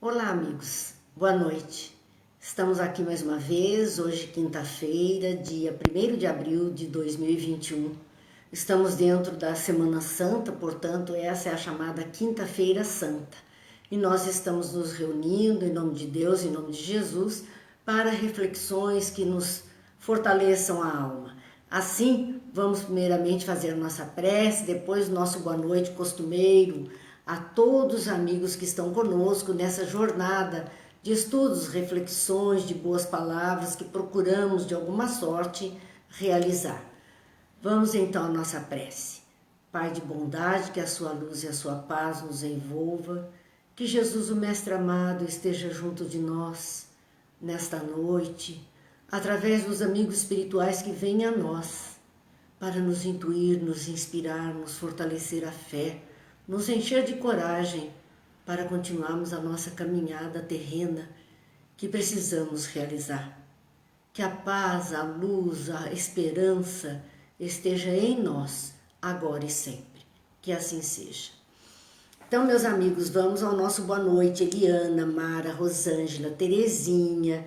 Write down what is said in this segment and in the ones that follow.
Olá, amigos. Boa noite. Estamos aqui mais uma vez, hoje quinta-feira, dia 1º de abril de 2021. Estamos dentro da Semana Santa, portanto, essa é a chamada Quinta-feira Santa. E nós estamos nos reunindo em nome de Deus, em nome de Jesus, para reflexões que nos fortaleçam a alma. Assim, vamos primeiramente fazer a nossa prece, depois o nosso boa noite costumeiro a todos os amigos que estão conosco nessa jornada de estudos, reflexões, de boas palavras que procuramos de alguma sorte realizar. Vamos então à nossa prece. Pai de bondade, que a sua luz e a sua paz nos envolva, que Jesus, o Mestre amado, esteja junto de nós nesta noite, através dos amigos espirituais que vêm a nós, para nos intuir, nos inspirar, nos fortalecer a fé, nos encher de coragem para continuarmos a nossa caminhada terrena que precisamos realizar. Que a paz, a luz, a esperança esteja em nós, agora e sempre. Que assim seja. Então, meus amigos, vamos ao nosso boa noite. Eliana, Mara, Rosângela, Terezinha,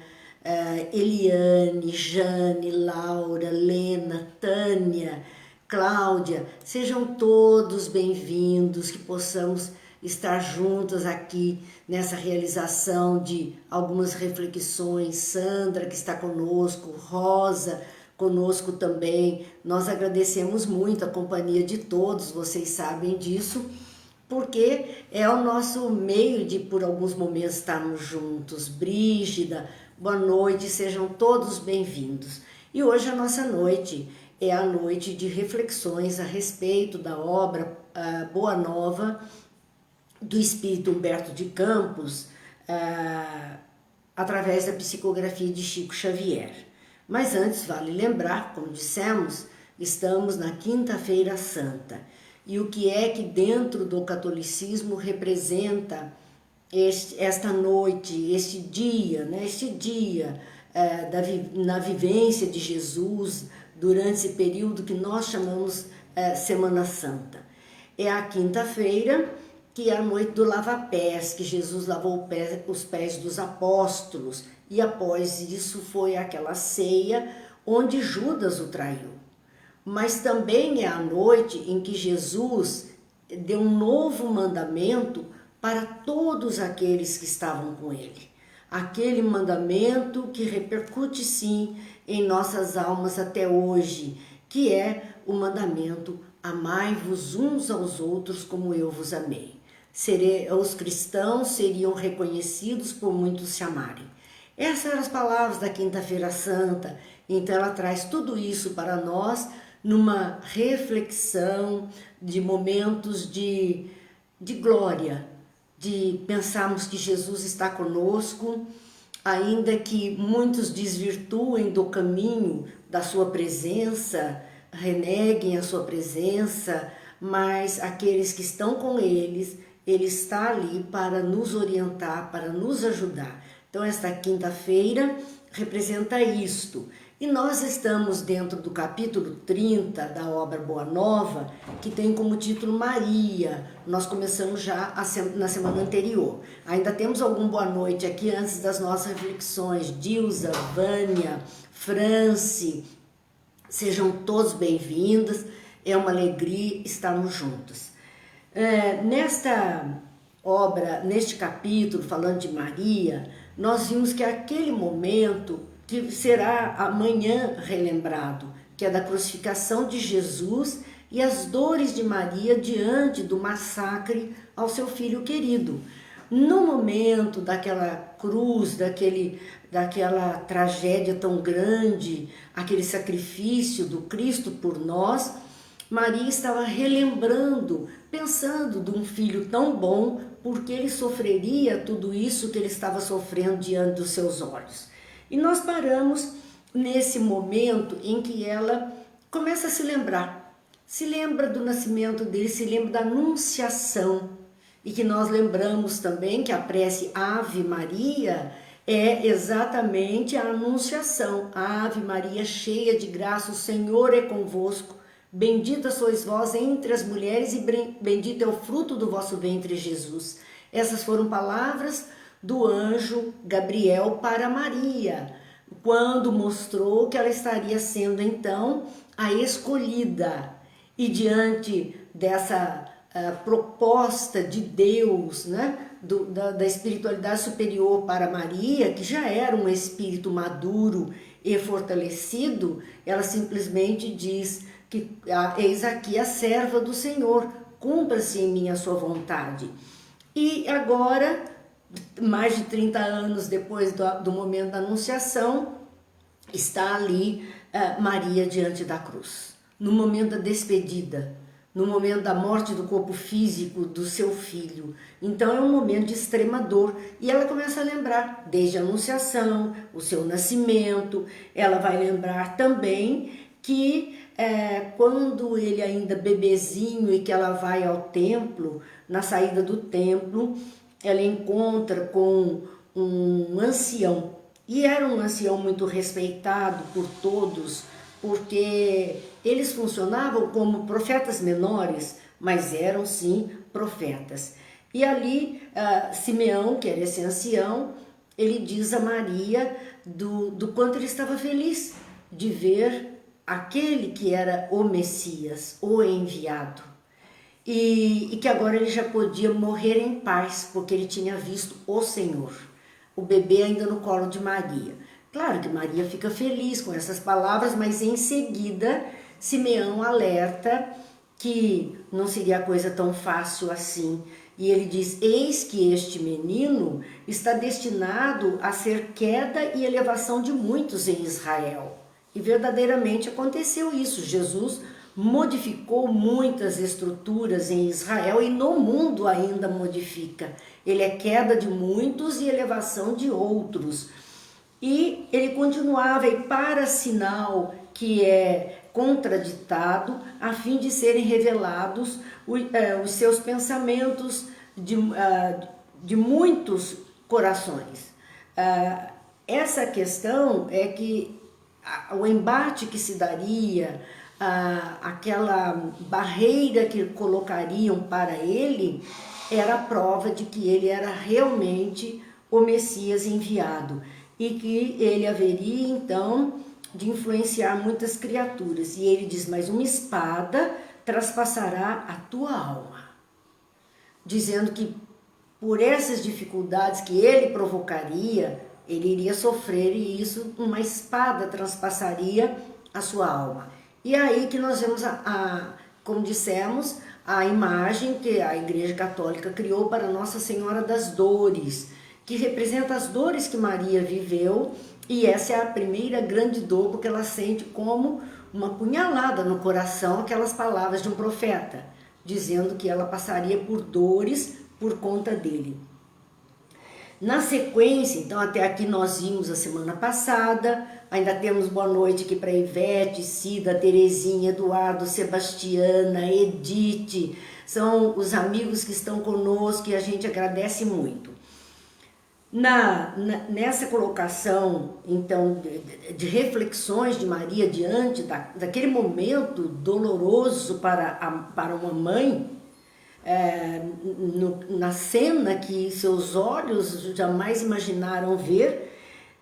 Eliane, Jane, Laura, Lena, Tânia, Cláudia, sejam todos bem-vindos, que possamos estar juntos aqui nessa realização de algumas reflexões. Sandra, que está conosco, Rosa, conosco também. Nós agradecemos muito a companhia de todos, vocês sabem disso, porque é o nosso meio de, por alguns momentos, estarmos juntos. Brígida, boa noite, sejam todos bem-vindos. E hoje a nossa noite é a noite de reflexões a respeito da obra Boa Nova do Espírito Humberto de Campos, através da psicografia de Chico Xavier. Mas antes, vale lembrar, como dissemos, estamos na Quinta-feira Santa. E o que é que dentro do catolicismo representa esta noite, este dia, na vivência de Jesus, durante esse período que nós chamamos Semana Santa. É a quinta-feira, que é a noite do lava-pés, que Jesus lavou os pés dos apóstolos, e após isso foi aquela ceia onde Judas o traiu. Mas também é a noite em que Jesus deu um novo mandamento para todos aqueles que estavam com ele. Aquele mandamento que repercute sim em nossas almas até hoje, que é o mandamento: amai-vos uns aos outros como eu vos amei. Os cristãos seriam reconhecidos por muitos se amarem. Essas eram as palavras da Quinta-feira Santa. Então ela traz tudo isso para nós numa reflexão de momentos de glória, de pensarmos que Jesus está conosco, ainda que muitos desvirtuem do caminho da sua presença, reneguem a sua presença, mas aqueles que estão com ele está ali para nos orientar, para nos ajudar. Então esta quinta-feira representa isto. E nós estamos dentro do capítulo 30 da obra Boa Nova, que tem como título Maria. Nós começamos já na semana anterior. Ainda temos algum boa noite aqui antes das nossas reflexões. Dilza, Vânia, France, sejam todos bem-vindos. É uma alegria estarmos juntos. Nesta obra, neste capítulo, falando de Maria, nós vimos que aquele momento que será amanhã relembrado, que é da crucificação de Jesus e as dores de Maria diante do massacre ao seu filho querido. No momento daquela cruz, daquela tragédia tão grande, aquele sacrifício do Cristo por nós, Maria estava relembrando, pensando de um filho tão bom, porque ele sofreria tudo isso que ele estava sofrendo diante dos seus olhos. E nós paramos nesse momento em que ela começa a se lembrar. Se lembra do nascimento dele, se lembra da anunciação. E que nós lembramos também que a prece Ave Maria é exatamente a anunciação. Ave Maria, cheia de graça, o Senhor é convosco. Bendita sois vós entre as mulheres e bendito é o fruto do vosso ventre, Jesus. Essas foram palavras do anjo Gabriel para Maria, quando mostrou que ela estaria sendo então a escolhida. E diante dessa proposta de Deus, né, da espiritualidade superior para Maria, que já era um espírito maduro e fortalecido, ela simplesmente diz que eis aqui a serva do Senhor, cumpra-se em mim a sua vontade. E agora, mais de 30 anos depois do momento da anunciação, está ali Maria diante da cruz, no momento da despedida, no momento da morte do corpo físico do seu filho. Então é um momento de extrema dor, e ela começa a lembrar desde a anunciação, o seu nascimento. Ela vai lembrar também que quando ele ainda bebezinho e que ela vai ao templo, na saída do templo, ela encontra com um ancião, e era um ancião muito respeitado por todos, porque eles funcionavam como profetas menores, mas eram sim profetas. E ali Simeão, que era esse ancião, ele diz a Maria do quanto ele estava feliz de ver aquele que era o Messias, o enviado. E que agora ele já podia morrer em paz, porque ele tinha visto o Senhor, o bebê ainda no colo de Maria. Claro que Maria fica feliz com essas palavras, mas em seguida Simeão alerta que não seria coisa tão fácil assim. E ele diz: eis que este menino está destinado a ser queda e elevação de muitos em Israel. E verdadeiramente aconteceu isso. Jesus modificou muitas estruturas em Israel e no mundo ainda modifica. Ele é queda de muitos e elevação de outros. E ele continuava, e para sinal que é contraditado, a fim de serem revelados os seus pensamentos de muitos corações. Essa questão é que o embate que se daria, aquela barreira que colocariam para ele, era a prova de que ele era realmente o Messias enviado, e que ele haveria então de influenciar muitas criaturas. E ele diz: mas uma espada traspassará a tua alma, dizendo que por essas dificuldades que ele provocaria, ele iria sofrer, e isso, uma espada transpassaria a sua alma. E aí que nós vemos, como dissemos, a imagem que a Igreja Católica criou para Nossa Senhora das Dores, que representa as dores que Maria viveu, e essa é a primeira grande dor, porque ela sente como uma punhalada no coração aquelas palavras de um profeta, dizendo que ela passaria por dores por conta dele. Na sequência, então, até aqui nós vimos a semana passada, ainda temos boa noite aqui para Ivete, Cida, Terezinha, Eduardo, Sebastiana, Edith, são os amigos que estão conosco e a gente agradece muito. Nessa colocação, então, de reflexões de Maria diante daquele momento doloroso para uma mãe, na cena que seus olhos jamais imaginaram ver,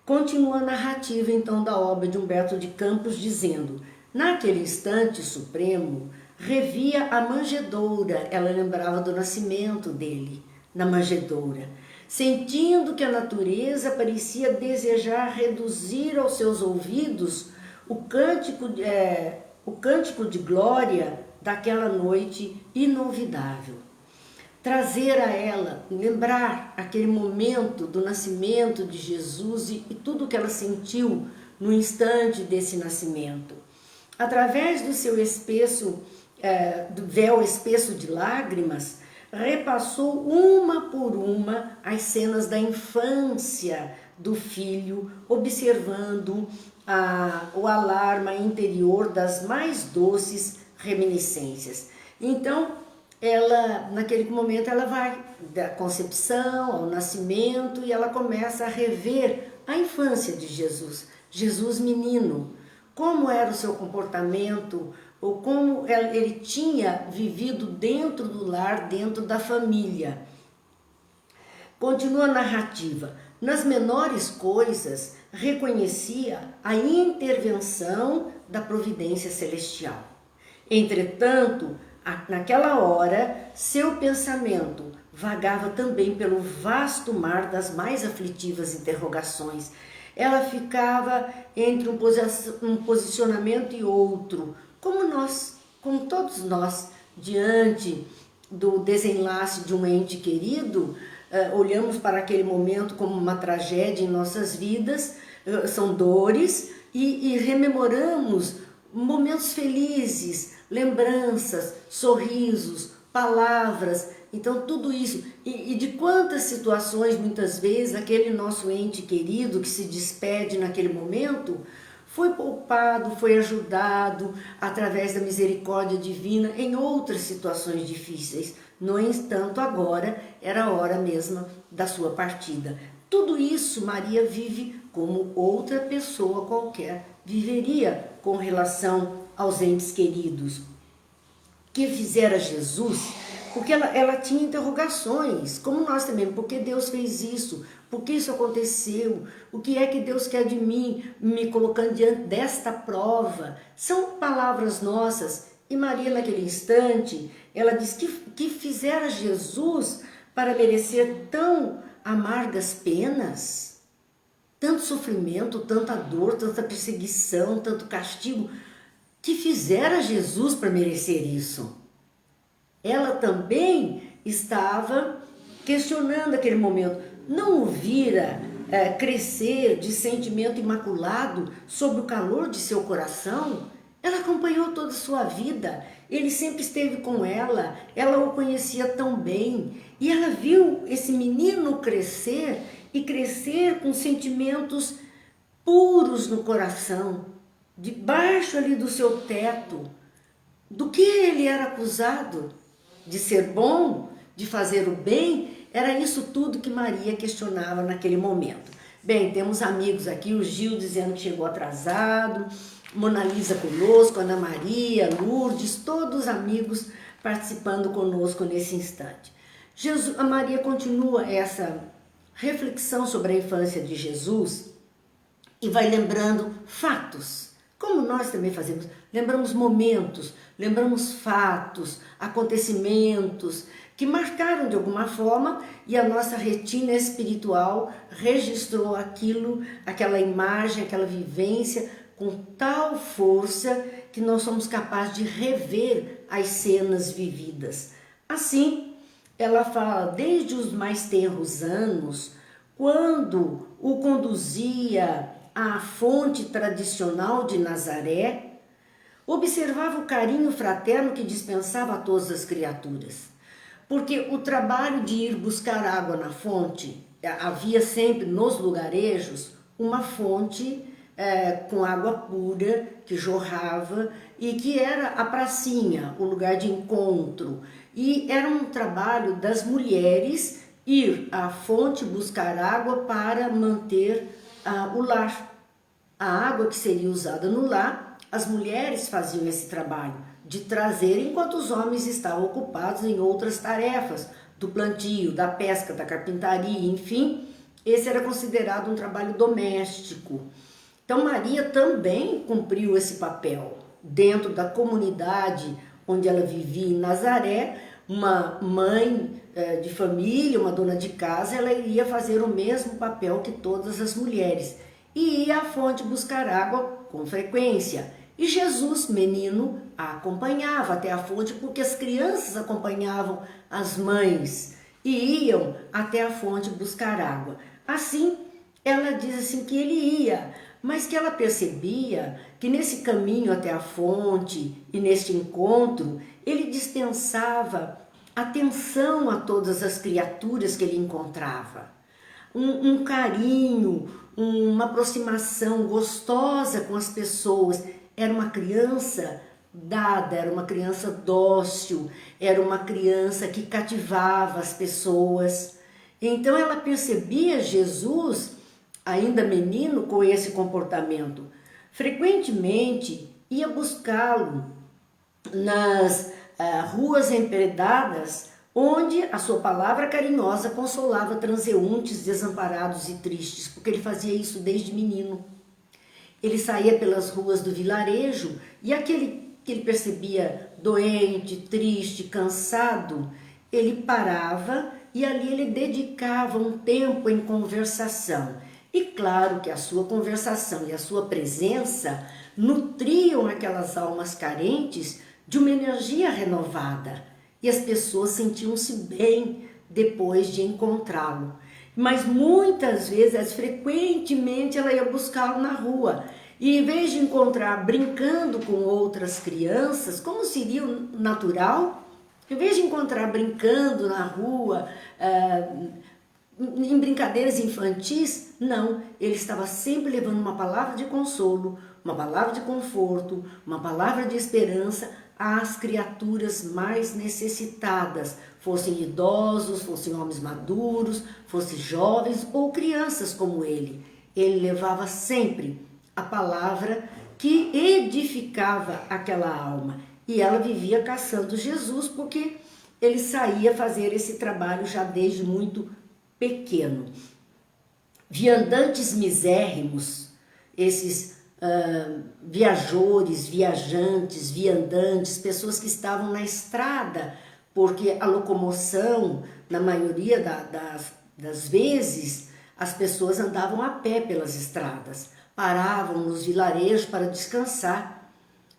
continua a narrativa então da obra de Humberto de Campos, dizendo: naquele instante supremo, revia a manjedoura, ela lembrava do nascimento dele na manjedoura, sentindo que a natureza parecia desejar reduzir aos seus ouvidos o cântico de glória daquela noite inolvidável. Trazer a ela, lembrar aquele momento do nascimento de Jesus e tudo que ela sentiu no instante desse nascimento. Através do seu espesso, do véu espesso de lágrimas, repassou uma por uma as cenas da infância do filho, observando o alarma interior das mais doces reminiscências. Então, ela, naquele momento, ela vai da concepção ao nascimento e ela começa a rever a infância de Jesus, Jesus menino, como era o seu comportamento, ou como ele tinha vivido dentro do lar, dentro da família. Continua a narrativa. Nas menores coisas, reconhecia a intervenção da providência celestial. Entretanto, naquela hora, seu pensamento vagava também pelo vasto mar das mais aflitivas interrogações. Ela ficava entre um posicionamento e outro, como todos nós, diante do desenlace de um ente querido. Olhamos para aquele momento como uma tragédia em nossas vidas, são dores, e rememoramos momentos felizes, lembranças, sorrisos, palavras. Então tudo isso, e de quantas situações muitas vezes aquele nosso ente querido que se despede naquele momento foi poupado, foi ajudado através da misericórdia divina em outras situações difíceis. No entanto, agora era a hora mesma da sua partida. Tudo isso Maria vive como outra pessoa qualquer viveria com relação aos entes queridos. Que fizera Jesus? Porque ela tinha interrogações, como nós também. Por que Deus fez isso? Por que isso aconteceu? O que é que Deus quer de mim, me colocando diante desta prova? São palavras nossas. E Maria, naquele instante, ela diz que fizera Jesus para merecer tão amargas penas, tanto sofrimento, tanta dor, tanta perseguição, tanto castigo, que fizera Jesus para merecer isso. Ela também estava questionando aquele momento, não o vira crescer de sentimento imaculado sob o calor de seu coração? Ela acompanhou toda a sua vida, ele sempre esteve com ela o conhecia tão bem, e ela viu esse menino crescer, e crescer com sentimentos puros no coração, debaixo ali do seu teto. Do que ele era acusado? De ser bom, de fazer o bem? Era isso tudo que Maria questionava naquele momento. Bem, temos amigos aqui, o Gil dizendo que chegou atrasado, Mona Lisa conosco, Ana Maria, Lourdes, todos amigos participando conosco nesse instante. A Maria continua essa reflexão sobre a infância de Jesus e vai lembrando fatos, como nós também fazemos. Lembramos momentos, lembramos fatos, acontecimentos que marcaram de alguma forma, e a nossa retina espiritual registrou aquilo, aquela imagem, aquela vivência com tal força que nós somos capazes de rever as cenas vividas. Assim, ela fala desde os mais tenros anos, quando o conduzia à fonte tradicional de Nazaré, observava o carinho fraterno que dispensava a todas as criaturas. Porque o trabalho de ir buscar água na fonte, havia sempre nos lugarejos uma fonte com água pura que jorrava e que era a pracinha, o lugar de encontro. E era um trabalho das mulheres ir à fonte buscar água para manter o lar. A água que seria usada no lar, as mulheres faziam esse trabalho de trazer, enquanto os homens estavam ocupados em outras tarefas, do plantio, da pesca, da carpintaria, enfim, esse era considerado um trabalho doméstico. Então Maria também cumpriu esse papel dentro da comunidade onde ela vivia em Nazaré. Uma mãe de família, uma dona de casa, ela iria fazer o mesmo papel que todas as mulheres e ia à fonte buscar água com frequência. E Jesus, menino, a acompanhava até a fonte, porque as crianças acompanhavam as mães e iam até a fonte buscar água. Assim, ela diz assim que ele ia, mas que ela percebia que nesse caminho até a fonte e neste encontro, ele dispensava atenção a todas as criaturas que ele encontrava. Um carinho, uma aproximação gostosa com as pessoas. Era uma criança dada, era uma criança dócil, era uma criança que cativava as pessoas. Então ela percebia Jesus, ainda menino, com esse comportamento. Frequentemente ia buscá-lo nas ruas empedradas onde a sua palavra carinhosa consolava transeuntes, desamparados e tristes, porque ele fazia isso desde menino. Ele saía pelas ruas do vilarejo e aquele que ele percebia doente, triste, cansado, ele parava e ali ele dedicava um tempo em conversação. E claro que a sua conversação e a sua presença nutriam aquelas almas carentes de uma energia renovada. E as pessoas sentiam-se bem depois de encontrá-lo. Mas muitas vezes, frequentemente, ela ia buscá-lo na rua. E em vez de encontrar brincando com outras crianças, como seria natural, em vez de encontrar brincando na rua, em brincadeiras infantis, não, ele estava sempre levando uma palavra de consolo, uma palavra de conforto, uma palavra de esperança às criaturas mais necessitadas, fossem idosos, fossem homens maduros, fossem jovens ou crianças como ele. Ele levava sempre a palavra que edificava aquela alma. E ela vivia caçando Jesus porque ele saía fazer esse trabalho já desde muito pequeno. Viandantes misérrimos, esses viajores, viajantes, viandantes, pessoas que estavam na estrada, porque a locomoção, na maioria das vezes, as pessoas andavam a pé pelas estradas, paravam nos vilarejos para descansar,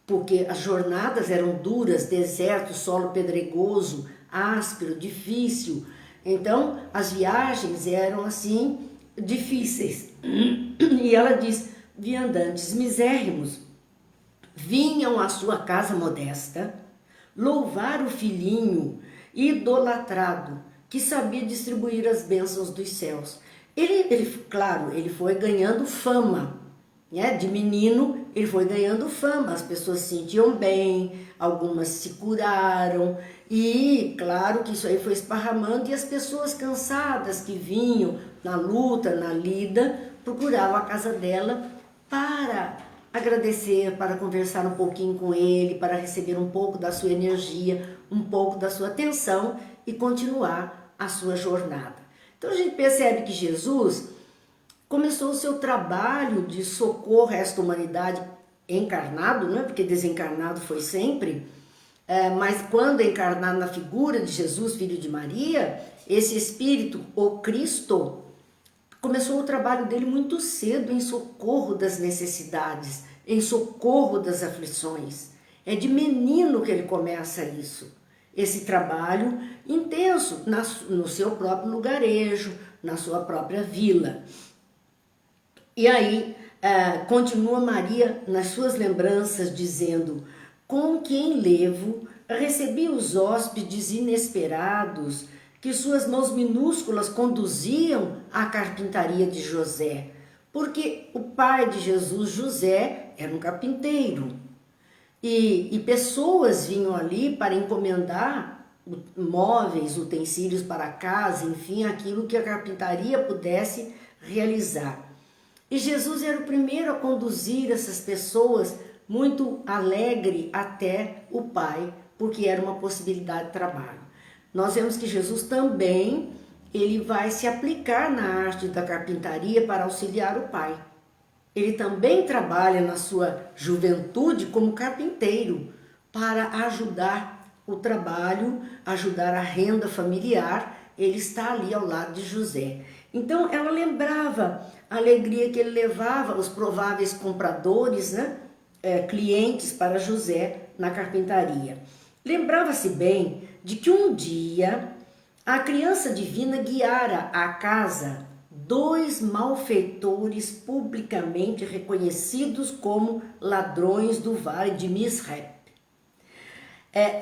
porque as jornadas eram duras, deserto, solo pedregoso, áspero, difícil. Então, as viagens eram assim, difíceis. E ela diz, viandantes misérrimos vinham à sua casa modesta louvar o filhinho idolatrado que sabia distribuir as bênçãos dos céus. Claro, ele foi ganhando fama, né? De menino ele foi ganhando fama, as pessoas se sentiam bem, algumas se curaram e claro que isso aí foi esparramando e as pessoas cansadas que vinham na luta, na lida, procuravam a casa dela para agradecer, para conversar um pouquinho com ele, para receber um pouco da sua energia, um pouco da sua atenção e continuar a sua jornada. Então a gente percebe que Jesus começou o seu trabalho de socorro a esta humanidade encarnado, né? Porque desencarnado foi sempre, mas quando encarnado na figura de Jesus, filho de Maria, esse Espírito, o Cristo, começou o trabalho dele muito cedo em socorro das necessidades, em socorro das aflições. É de menino que ele começa isso, esse trabalho intenso no seu próprio lugarejo, na sua própria vila. E aí continua Maria nas suas lembranças dizendo: com que enlevo recebi os hóspedes inesperados que suas mãos minúsculas conduziam à carpintaria de José, porque o pai de Jesus, José, era um carpinteiro. E pessoas vinham ali para encomendar móveis, utensílios para casa, enfim, aquilo que a carpintaria pudesse realizar. E Jesus era o primeiro a conduzir essas pessoas muito alegre até o Pai, porque era uma possibilidade de trabalho. Nós vemos que Jesus também, ele vai se aplicar na arte da carpintaria para auxiliar o Pai. Ele também trabalha na sua juventude como carpinteiro para ajudar o trabalho, ajudar a renda familiar. Ele está ali ao lado de José. Então ela lembrava a alegria que ele levava os prováveis compradores, né, clientes para José na carpintaria. Lembrava-se bem de que um dia a criança divina guiara à casa 2 malfeitores publicamente reconhecidos como ladrões do vale de Misrep.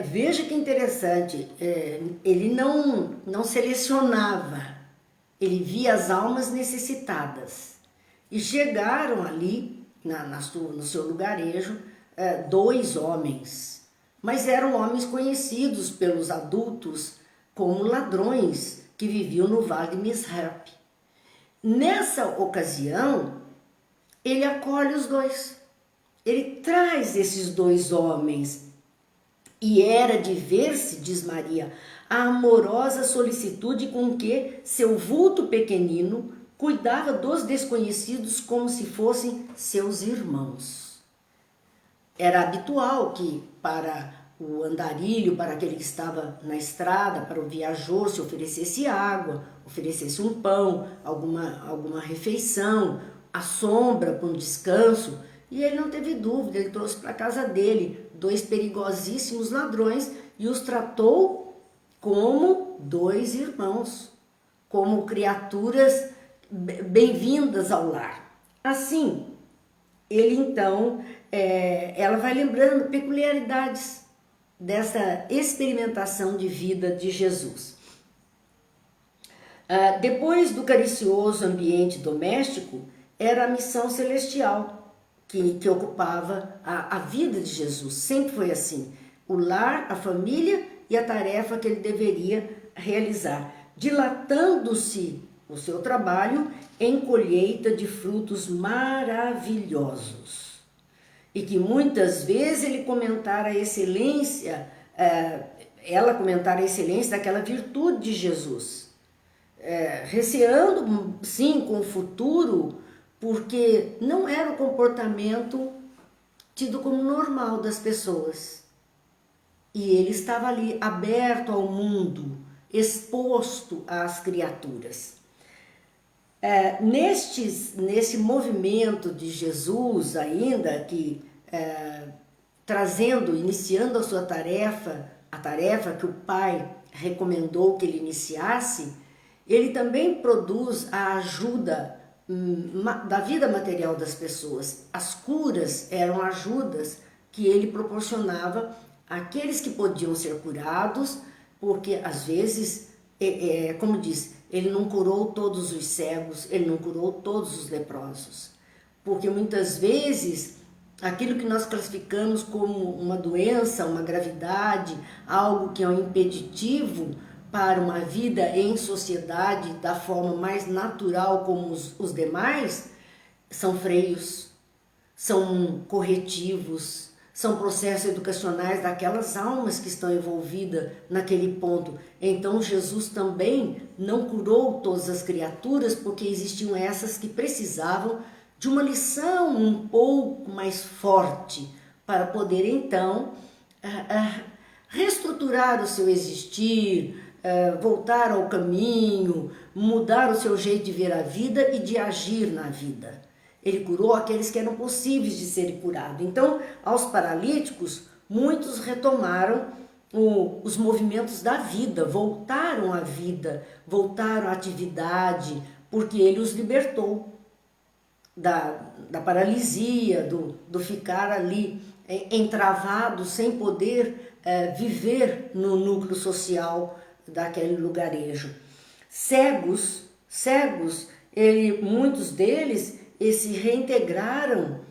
Veja que interessante, ele não selecionava, ele via as almas necessitadas. E chegaram ali, no seu lugarejo, 2 homens, mas eram homens conhecidos pelos adultos como ladrões que viviam no vale de Misrep. Nessa ocasião, ele acolhe os 2. Ele traz esses 2 homens E era de ver-se, diz Maria, a amorosa solicitude com que seu vulto pequenino cuidava dos desconhecidos como se fossem seus irmãos. Era habitual que para o andarilho, para aquele que estava na estrada, para o viajor, se oferecesse água, oferecesse um pão, alguma refeição, a sombra para um descanso. E ele não teve dúvida, ele trouxe para a casa dele 2 perigosíssimos ladrões e os tratou como 2 irmãos, como criaturas bem-vindas ao lar. Assim, ele então, ela vai lembrando peculiaridades dessa experimentação de vida de Jesus. Depois do caricioso ambiente doméstico, era a missão celestial que ocupava a vida de Jesus. Sempre foi assim: o lar, a família e a tarefa que ele deveria realizar, dilatando-se o seu trabalho em colheita de frutos maravilhosos. E que muitas vezes ele comentara a excelência, ela comentara a excelência daquela virtude de Jesus, receando sim com o futuro, porque não era o comportamento tido como normal das pessoas. E ele estava ali aberto ao mundo, exposto às criaturas. Nesse movimento de Jesus ainda, que iniciando a sua tarefa, a tarefa que o Pai recomendou que ele iniciasse, ele também produz a ajuda da vida material das pessoas. As curas eram ajudas que ele proporcionava àqueles que podiam ser curados, porque às vezes, como diz, ele não curou todos os cegos, ele não curou todos os leprosos, porque muitas vezes aquilo que nós classificamos como uma doença, uma gravidade, algo que é um impeditivo para uma vida em sociedade da forma mais natural como os demais, são freios, são corretivos, são processos educacionais daquelas almas que estão envolvidas naquele ponto. Então Jesus também não curou todas as criaturas, porque existiam essas que precisavam de uma lição um pouco mais forte para poder então reestruturar o seu existir, voltar ao caminho, mudar o seu jeito de ver a vida e de agir na vida. Ele curou aqueles que eram possíveis de serem curados. Então, aos paralíticos, muitos retomaram os movimentos da vida, voltaram à vida, voltaram à atividade, porque ele os libertou da paralisia, do ficar ali entravado, sem poder viver no núcleo social daquele lugarejo. Cegos, muitos deles se reintegraram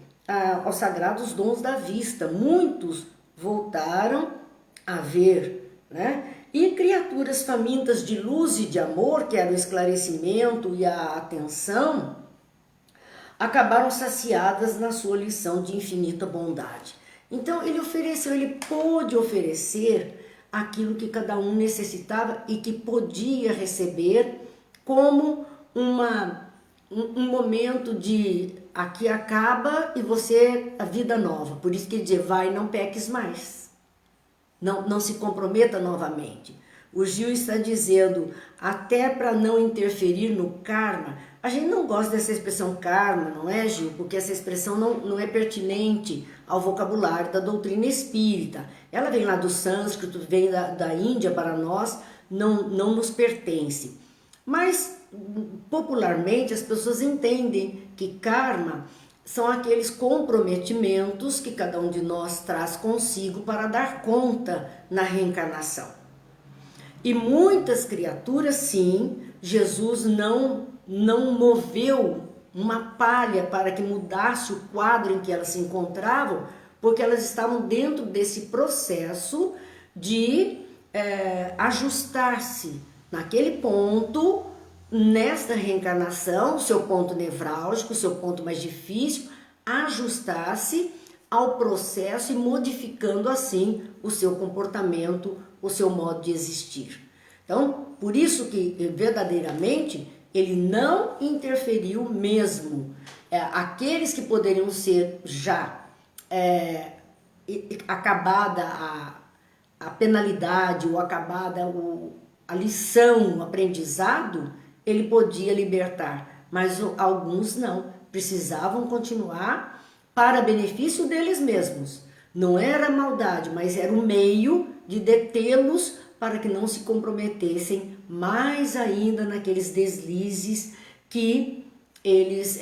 aos sagrados dons da vista. Muitos voltaram a ver, né? E criaturas famintas de luz e de amor, que era o esclarecimento e a atenção, acabaram saciadas na sua lição de infinita bondade. Então ele pôde oferecer aquilo que cada um necessitava e que podia receber como um momento de aqui acaba e a vida nova. Por isso que ele diz, vai, não peques mais. Não se comprometa novamente. O Gil está dizendo, até para não interferir no karma. A gente não gosta dessa expressão karma, não é, Gil? Porque essa expressão não é pertinente ao vocabulário da doutrina espírita. Ela vem lá do sânscrito, vem da Índia para nós, não nos pertence. Mas, popularmente, as pessoas entendem que karma são aqueles comprometimentos que cada um de nós traz consigo para dar conta na reencarnação. E muitas criaturas, sim, Jesus não moveu uma palha para que mudasse o quadro em que elas se encontravam, porque elas estavam dentro desse processo de ajustar-se naquele ponto, nesta reencarnação, seu ponto nevrálgico, seu ponto mais difícil, ajustar-se ao processo e modificando assim o seu comportamento, o seu modo de existir. Então, por isso que verdadeiramente ele não interferiu mesmo. Aqueles que poderiam ser já acabada a penalidade ou acabada a lição, o aprendizado, ele podia libertar, mas alguns não, precisavam continuar para benefício deles mesmos. Não era maldade, mas era o meio de detê-los para que não se comprometessem mais ainda naqueles deslizes que eles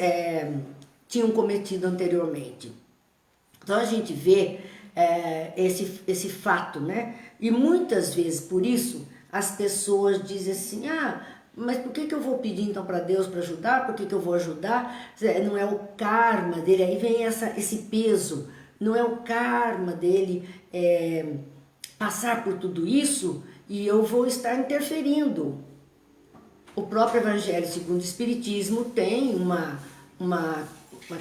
tinham cometido anteriormente. Então a gente vê esse fato, né? E muitas vezes por isso as pessoas dizem assim, mas por que eu vou pedir então para Deus para ajudar? Por que eu vou ajudar? Não é o karma dele, aí vem esse peso, não é o karma dele passar por tudo isso e eu vou estar interferindo. O próprio Evangelho segundo o Espiritismo tem uma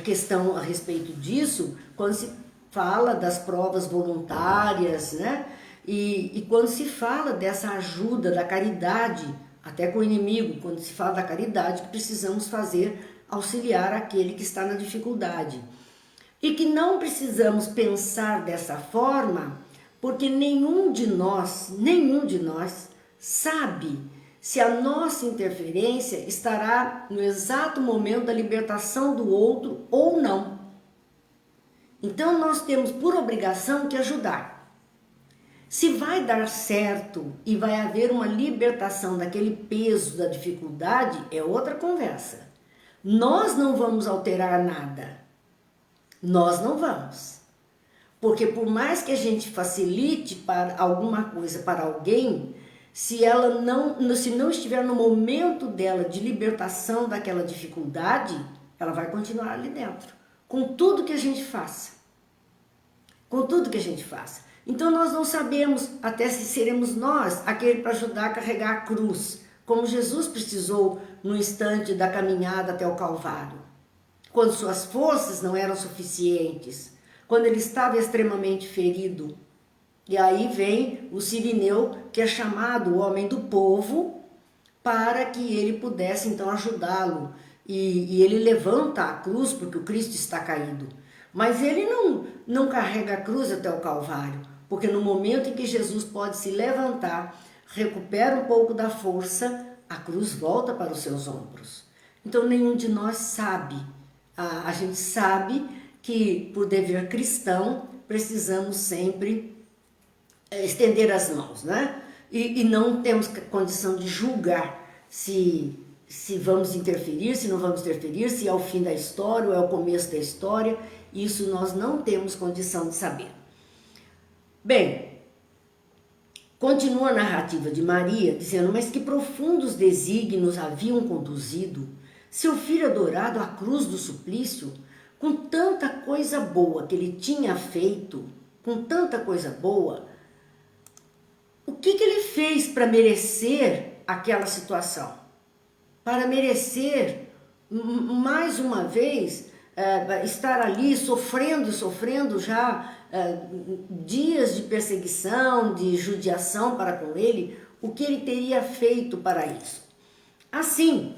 questão a respeito disso, quando se fala das provas voluntárias, né? E quando se fala dessa ajuda, da caridade, até com o inimigo, quando se fala da caridade que precisamos fazer, auxiliar aquele que está na dificuldade. E que não precisamos pensar dessa forma, porque nenhum de nós sabe se a nossa interferência estará no exato momento da libertação do outro ou não. Então nós temos por obrigação que ajudar. Se vai dar certo e vai haver uma libertação daquele peso da dificuldade, é outra conversa. Nós não vamos alterar nada. Nós não vamos. Porque por mais que a gente facilite para alguma coisa para alguém, se não estiver no momento dela de libertação daquela dificuldade, ela vai continuar ali dentro, com tudo que a gente faça. Com tudo que a gente faça. Então nós não sabemos até se seremos nós aquele para ajudar a carregar a cruz, como Jesus precisou no instante da caminhada até o Calvário, quando suas forças não eram suficientes, quando ele estava extremamente ferido. E aí vem o Cirineu, que é chamado o homem do povo, para que ele pudesse então ajudá-lo. E ele levanta a cruz porque o Cristo está caído. Mas ele não carrega a cruz até o Calvário, porque no momento em que Jesus pode se levantar, recupera um pouco da força, a cruz volta para os seus ombros. Então nenhum de nós sabe. A gente sabe que por dever cristão precisamos sempre estender as mãos, né? E não temos condição de julgar se vamos interferir, se não vamos interferir, se é o fim da história ou é o começo da história. Isso nós não temos condição de saber. Bem, continua a narrativa de Maria dizendo, mas que profundos desígnios haviam conduzido seu filho adorado à cruz do suplício, com tanta coisa boa que ele tinha feito, com tanta coisa boa. O que ele fez para merecer aquela situação? Para merecer, mais uma vez, estar ali sofrendo já dias de perseguição, de judiação para com ele, o que ele teria feito para isso? Assim,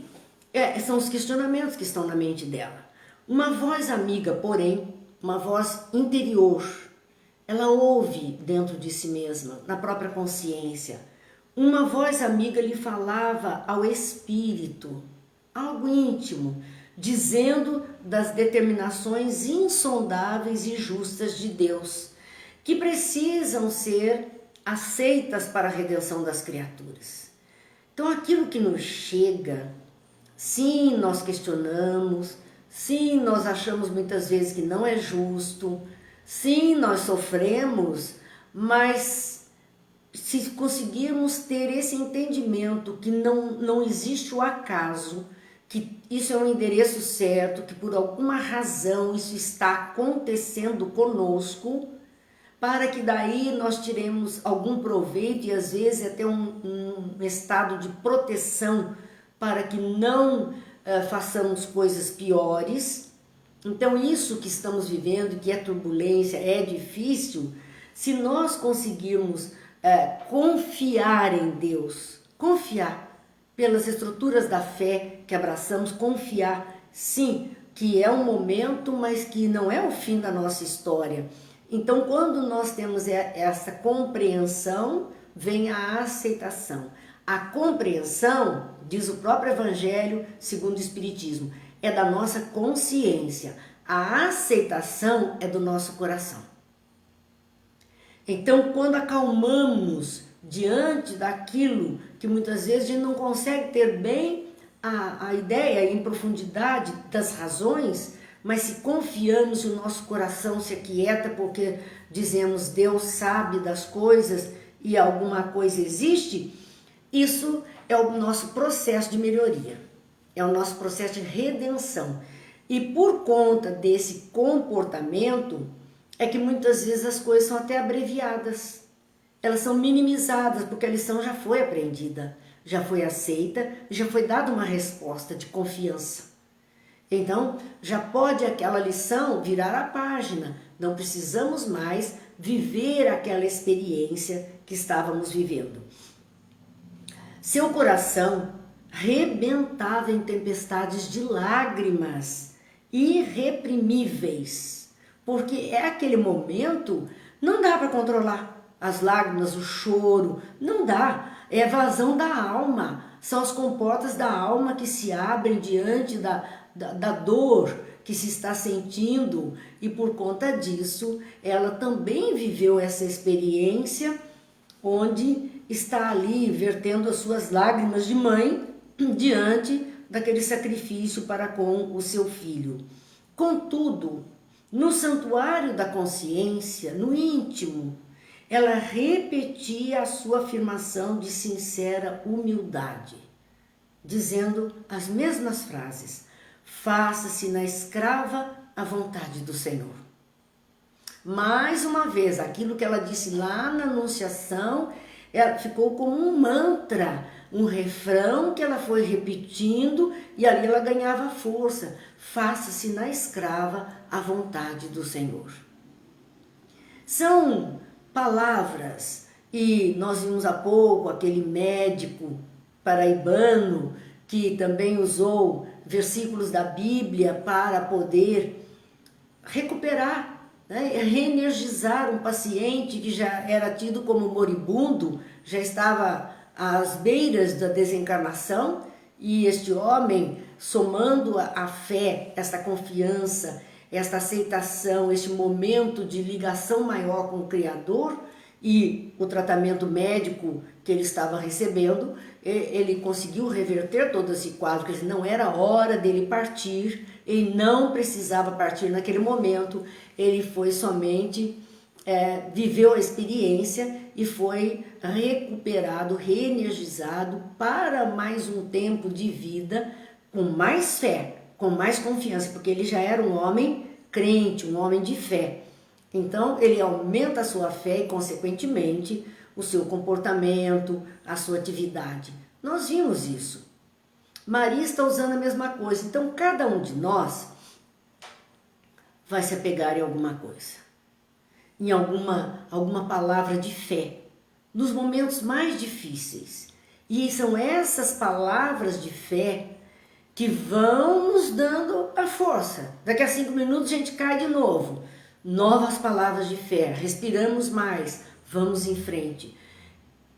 são os questionamentos que estão na mente dela. Uma voz amiga, porém, uma voz interior, ela ouve dentro de si mesma, na própria consciência. Uma voz amiga lhe falava ao espírito, algo íntimo, dizendo das determinações insondáveis e justas de Deus, que precisam ser aceitas para a redenção das criaturas. Então aquilo que nos chega, sim, nós questionamos, sim, nós achamos muitas vezes que não é justo, sim, nós sofremos, mas se conseguirmos ter esse entendimento que não existe o acaso, que isso é um endereço certo, que por alguma razão isso está acontecendo conosco, para que daí nós tiremos algum proveito e às vezes até um estado de proteção para que não façamos coisas piores, Então isso que estamos vivendo, que é turbulência, é difícil, se nós conseguirmos confiar em Deus, confiar pelas estruturas da fé que abraçamos, confiar sim que é um momento, mas que não é o fim da nossa história. Então quando nós temos essa compreensão, vem a aceitação. A compreensão, diz o próprio Evangelho segundo o Espiritismo, é da nossa consciência. A aceitação é do nosso coração. Então, quando acalmamos diante daquilo que muitas vezes a gente não consegue ter bem a ideia em profundidade das razões, mas se confiamos e o nosso coração se aquieta porque dizemos Deus sabe das coisas e alguma coisa existe, isso é o nosso processo de melhoria, é o nosso processo de redenção. E por conta desse comportamento é que muitas vezes as coisas são até abreviadas, elas são minimizadas porque a lição já foi aprendida, já foi aceita, já foi dada uma resposta de confiança. Então já pode aquela lição virar a página, não precisamos mais viver aquela experiência que estávamos vivendo. Seu coração rebentava em tempestades de lágrimas irreprimíveis, porque é aquele momento, não dá para controlar as lágrimas, o choro, não dá, é a vazão da alma, são as comportas da alma que se abrem diante da dor que se está sentindo, e por conta disso, ela também viveu essa experiência, onde está ali vertendo as suas lágrimas de mãe diante daquele sacrifício para com o seu filho. Contudo, no santuário da consciência, no íntimo, ela repetia a sua afirmação de sincera humildade, dizendo as mesmas frases: faça-se na escrava a vontade do Senhor. Mais uma vez, aquilo que ela disse lá na Anunciação, ela ficou como um mantra, um refrão que ela foi repetindo e ali ela ganhava força. Faça-se na escrava a vontade do Senhor. São palavras, e nós vimos há pouco aquele médico paraibano que também usou versículos da Bíblia para poder recuperar, reenergizar um paciente que já era tido como moribundo, já estava às beiras da desencarnação, e este homem, somando a fé, esta confiança, esta aceitação, este momento de ligação maior com o Criador e o tratamento médico que ele estava recebendo, ele conseguiu reverter todo esse quadro, quer dizer, não era hora dele partir, ele não precisava partir naquele momento, ele foi somente, viveu a experiência e foi recuperado, reenergizado para mais um tempo de vida com mais fé, com mais confiança, porque ele já era um homem crente, um homem de fé. Então ele aumenta a sua fé e, consequentemente, o seu comportamento, a sua atividade. Nós vimos isso. Maria está usando a mesma coisa. Então cada um de nós vai se apegar em alguma coisa, em alguma palavra de fé, nos momentos mais difíceis. E são essas palavras de fé que vão nos dando a força. Daqui a 5 minutos a gente cai de novo. Novas palavras de fé, respiramos mais, vamos em frente.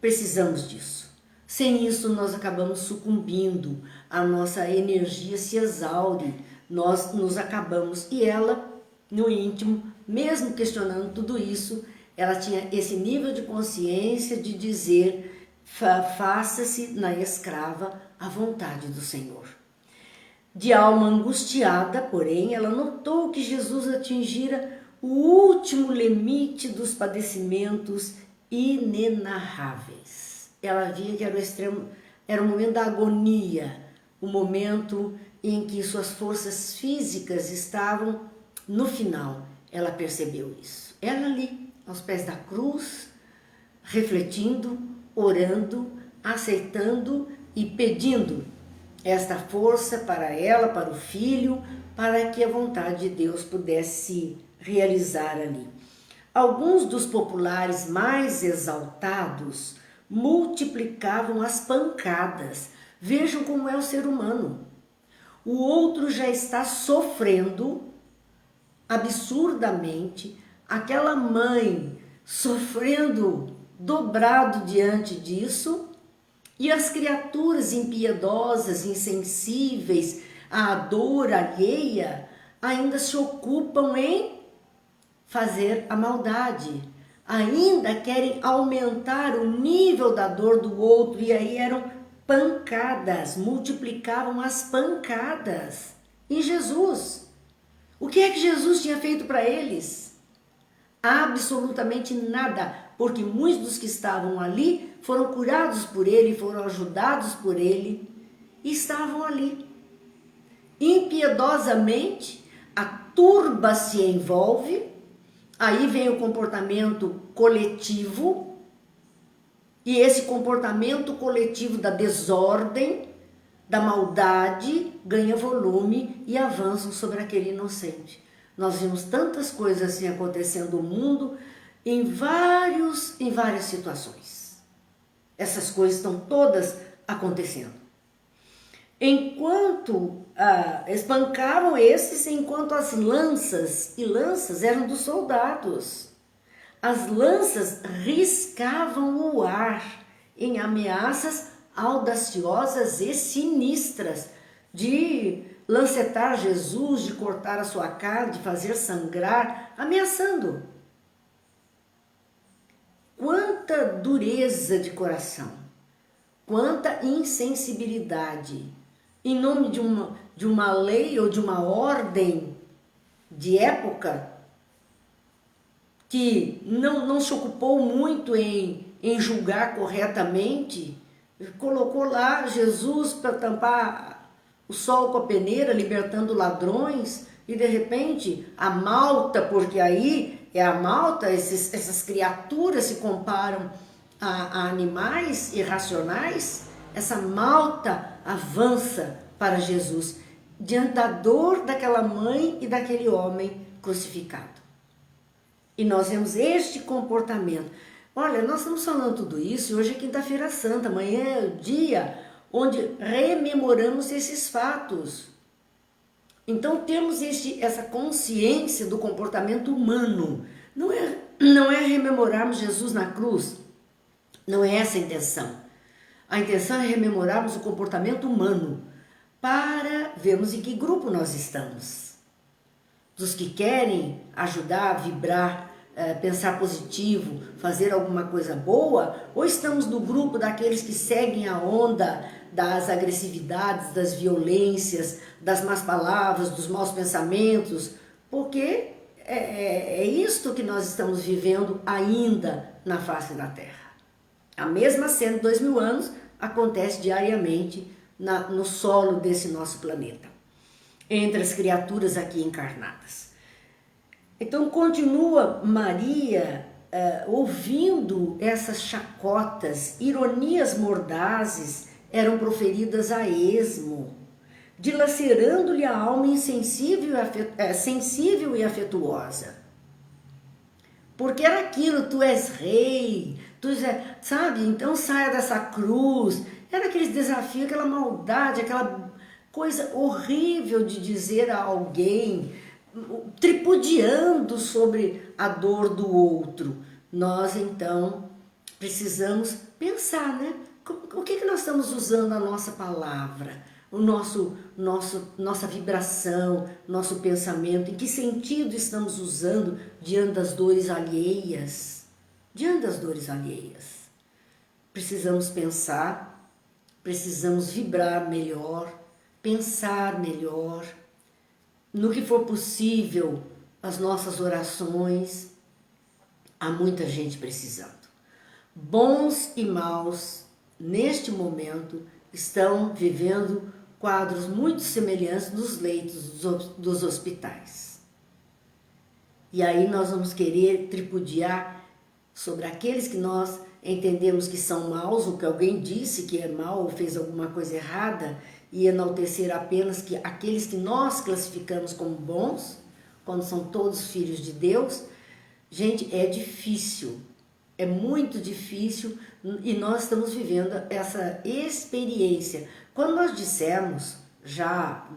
Precisamos disso. Sem isso nós acabamos sucumbindo, a nossa energia se exaure, nós nos acabamos. E ela, no íntimo, mesmo questionando tudo isso, ela tinha esse nível de consciência de dizer: faça-se na escrava a vontade do Senhor. De alma angustiada, porém, ela notou que Jesus atingira o último limite dos padecimentos inenarráveis. Ela via que era o extremo, era o momento da agonia, o momento em que suas forças físicas estavam no final. Ela percebeu isso. Ela ali, aos pés da cruz, refletindo, orando, aceitando e pedindo esta força para ela, para o filho, para que a vontade de Deus pudesse se realizar ali. Alguns dos populares mais exaltados multiplicavam as pancadas. Vejam como é o ser humano. O outro já está sofrendo absurdamente, aquela mãe sofrendo dobrado diante disso, e as criaturas impiedosas, insensíveis à dor alheia, ainda se ocupam em fazer a maldade, ainda querem aumentar o nível da dor do outro, e aí eram pancadas, multiplicavam as pancadas. E Jesus, o que é que Jesus tinha feito para eles? Absolutamente nada, porque muitos dos que estavam ali foram curados por ele, foram ajudados por ele, e estavam ali. Impiedosamente, a turba se envolve, aí vem o comportamento coletivo, e esse comportamento coletivo da desordem, da maldade, ganha volume e avança sobre aquele inocente. Nós vimos tantas coisas assim acontecendo no mundo em várias situações. Essas coisas estão todas acontecendo. Enquanto espancavam esses, enquanto as lanças eram dos soldados. As lanças riscavam o ar em ameaças audaciosas e sinistras de lancetar Jesus, de cortar a sua carne, de fazer sangrar, ameaçando. Quanta dureza de coração, quanta insensibilidade, em nome de uma lei ou de uma ordem de época que não se ocupou muito em julgar corretamente, colocou lá Jesus para tampar o sol com a peneira, libertando ladrões, e de repente a malta, porque aí é a malta, essas criaturas se comparam a animais irracionais, essa malta avança para Jesus, diante da dor daquela mãe e daquele homem crucificado. E nós vemos este comportamento. Olha, nós estamos falando tudo isso e hoje é quinta-feira santa, amanhã é o dia onde rememoramos esses fatos. Então temos essa consciência do comportamento humano. Não é rememorarmos Jesus na cruz, não é essa a intenção. A intenção é rememorarmos o comportamento humano para vermos em que grupo nós estamos. Dos que querem ajudar, vibrar, pensar positivo, fazer alguma coisa boa, ou estamos no grupo daqueles que seguem a onda das agressividades, das violências, das más palavras, dos maus pensamentos, porque é isto que nós estamos vivendo ainda na face da Terra. A mesma cena de 2000 anos acontece diariamente no solo desse nosso planeta, entre as criaturas aqui encarnadas. Então continua Maria ouvindo essas chacotas, ironias mordazes eram proferidas a esmo, dilacerando-lhe a alma sensível e afetuosa. Porque era aquilo, tu és rei, sabe? Então saia dessa cruz. Era aquele desafio, aquela maldade, aquela coisa horrível de dizer a alguém, tripudiando sobre a dor do outro. Nós então precisamos pensar, né? O que nós estamos usando a nossa palavra, nossa vibração, nosso pensamento, em que sentido estamos usando diante das dores alheias? Diante das dores alheias. Precisamos pensar, precisamos vibrar melhor, pensar melhor, no que for possível, as nossas orações. Há muita gente precisando. Bons e maus, neste momento, estão vivendo quadros muito semelhantes nos leitos dos hospitais. E aí nós vamos querer tripudiar sobre aqueles que nós entendemos que são maus, ou que alguém disse que é mau ou fez alguma coisa errada, e enaltecer apenas que aqueles que nós classificamos como bons, quando são todos filhos de Deus. Gente, é difícil, é muito difícil, e nós estamos vivendo essa experiência. Quando nós dissemos, já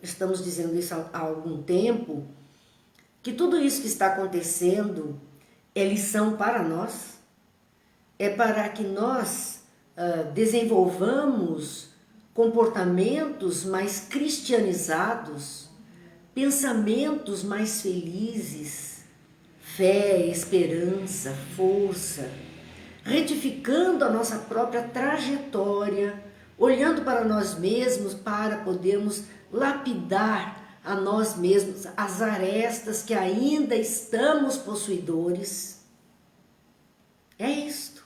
estamos dizendo isso há algum tempo, que tudo isso que está acontecendo é lição para nós, é para que nós desenvolvamos comportamentos mais cristianizados, pensamentos mais felizes, fé, esperança, força, retificando a nossa própria trajetória, olhando para nós mesmos para podermos lapidar a nós mesmos as arestas que ainda estamos possuidores. É isto.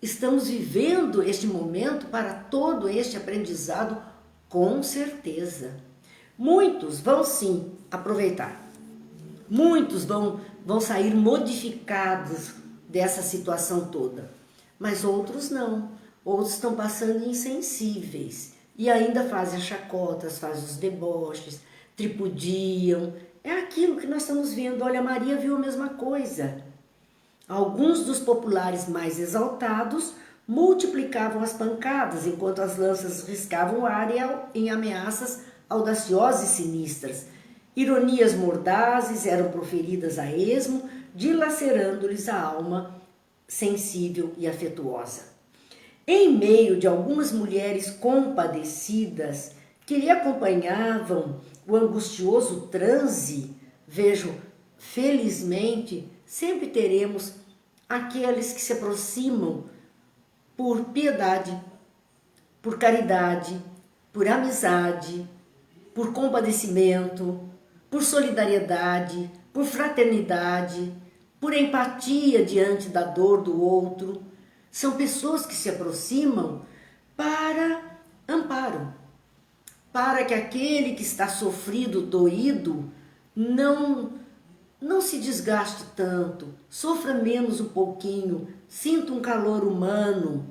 Estamos vivendo este momento para todo este aprendizado, com certeza. Muitos vão sim aproveitar. Muitos vão sair modificados dessa situação toda. Mas outros não. Outros estão passando insensíveis. E ainda fazem chacotas, fazem os deboches, tripudiam. É aquilo que nós estamos vendo. Olha, Maria viu a mesma coisa. Alguns dos populares mais exaltados multiplicavam as pancadas, enquanto as lanças riscavam o ar em ameaças audaciosas e sinistras. Ironias mordazes eram proferidas a esmo, dilacerando-lhes a alma sensível e afetuosa. Em meio de algumas mulheres compadecidas que lhe acompanhavam o angustioso transe, vejo, felizmente, sempre teremos aqueles que se aproximam por piedade, por caridade, por amizade, por compadecimento, por solidariedade, por fraternidade, por empatia diante da dor do outro. São pessoas que se aproximam para amparo, para que aquele que está sofrido, doído, não se desgaste tanto, sofra menos um pouquinho, sinta um calor humano.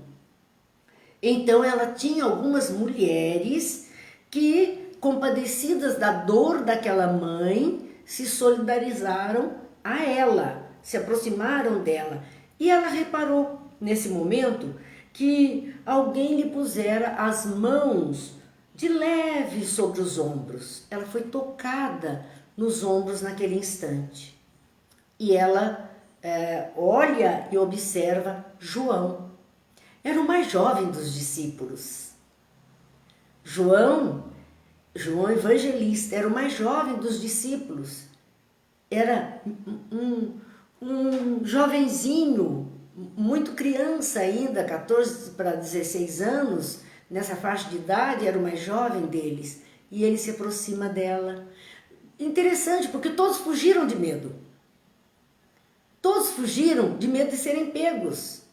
Então ela tinha algumas mulheres que, compadecidas da dor daquela mãe, se solidarizaram a ela, se aproximaram dela. E ela reparou, nesse momento, que alguém lhe pusera as mãos de leve sobre os ombros. Ela foi tocada nos ombros naquele instante. E ela olha e observa João. Era o mais jovem dos discípulos. João evangelista, era o mais jovem dos discípulos. Era um jovenzinho, muito criança ainda, 14 para 16 anos, nessa faixa de idade, era o mais jovem deles. E ele se aproxima dela. Interessante, porque todos fugiram de medo. Todos fugiram de medo de serem pegos.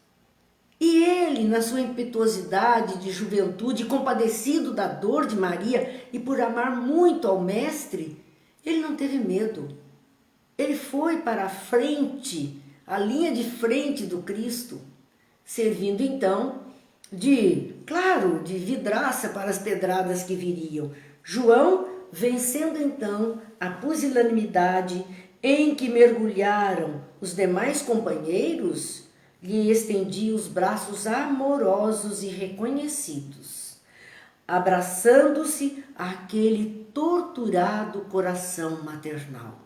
E ele, na sua impetuosidade de juventude, compadecido da dor de Maria e por amar muito ao Mestre, ele não teve medo. Ele foi para a frente, a linha de frente do Cristo, servindo então de vidraça para as pedradas que viriam. João, vencendo então a pusilanimidade em que mergulharam os demais companheiros, lhe estendia os braços amorosos e reconhecidos, abraçando-se àquele torturado coração maternal.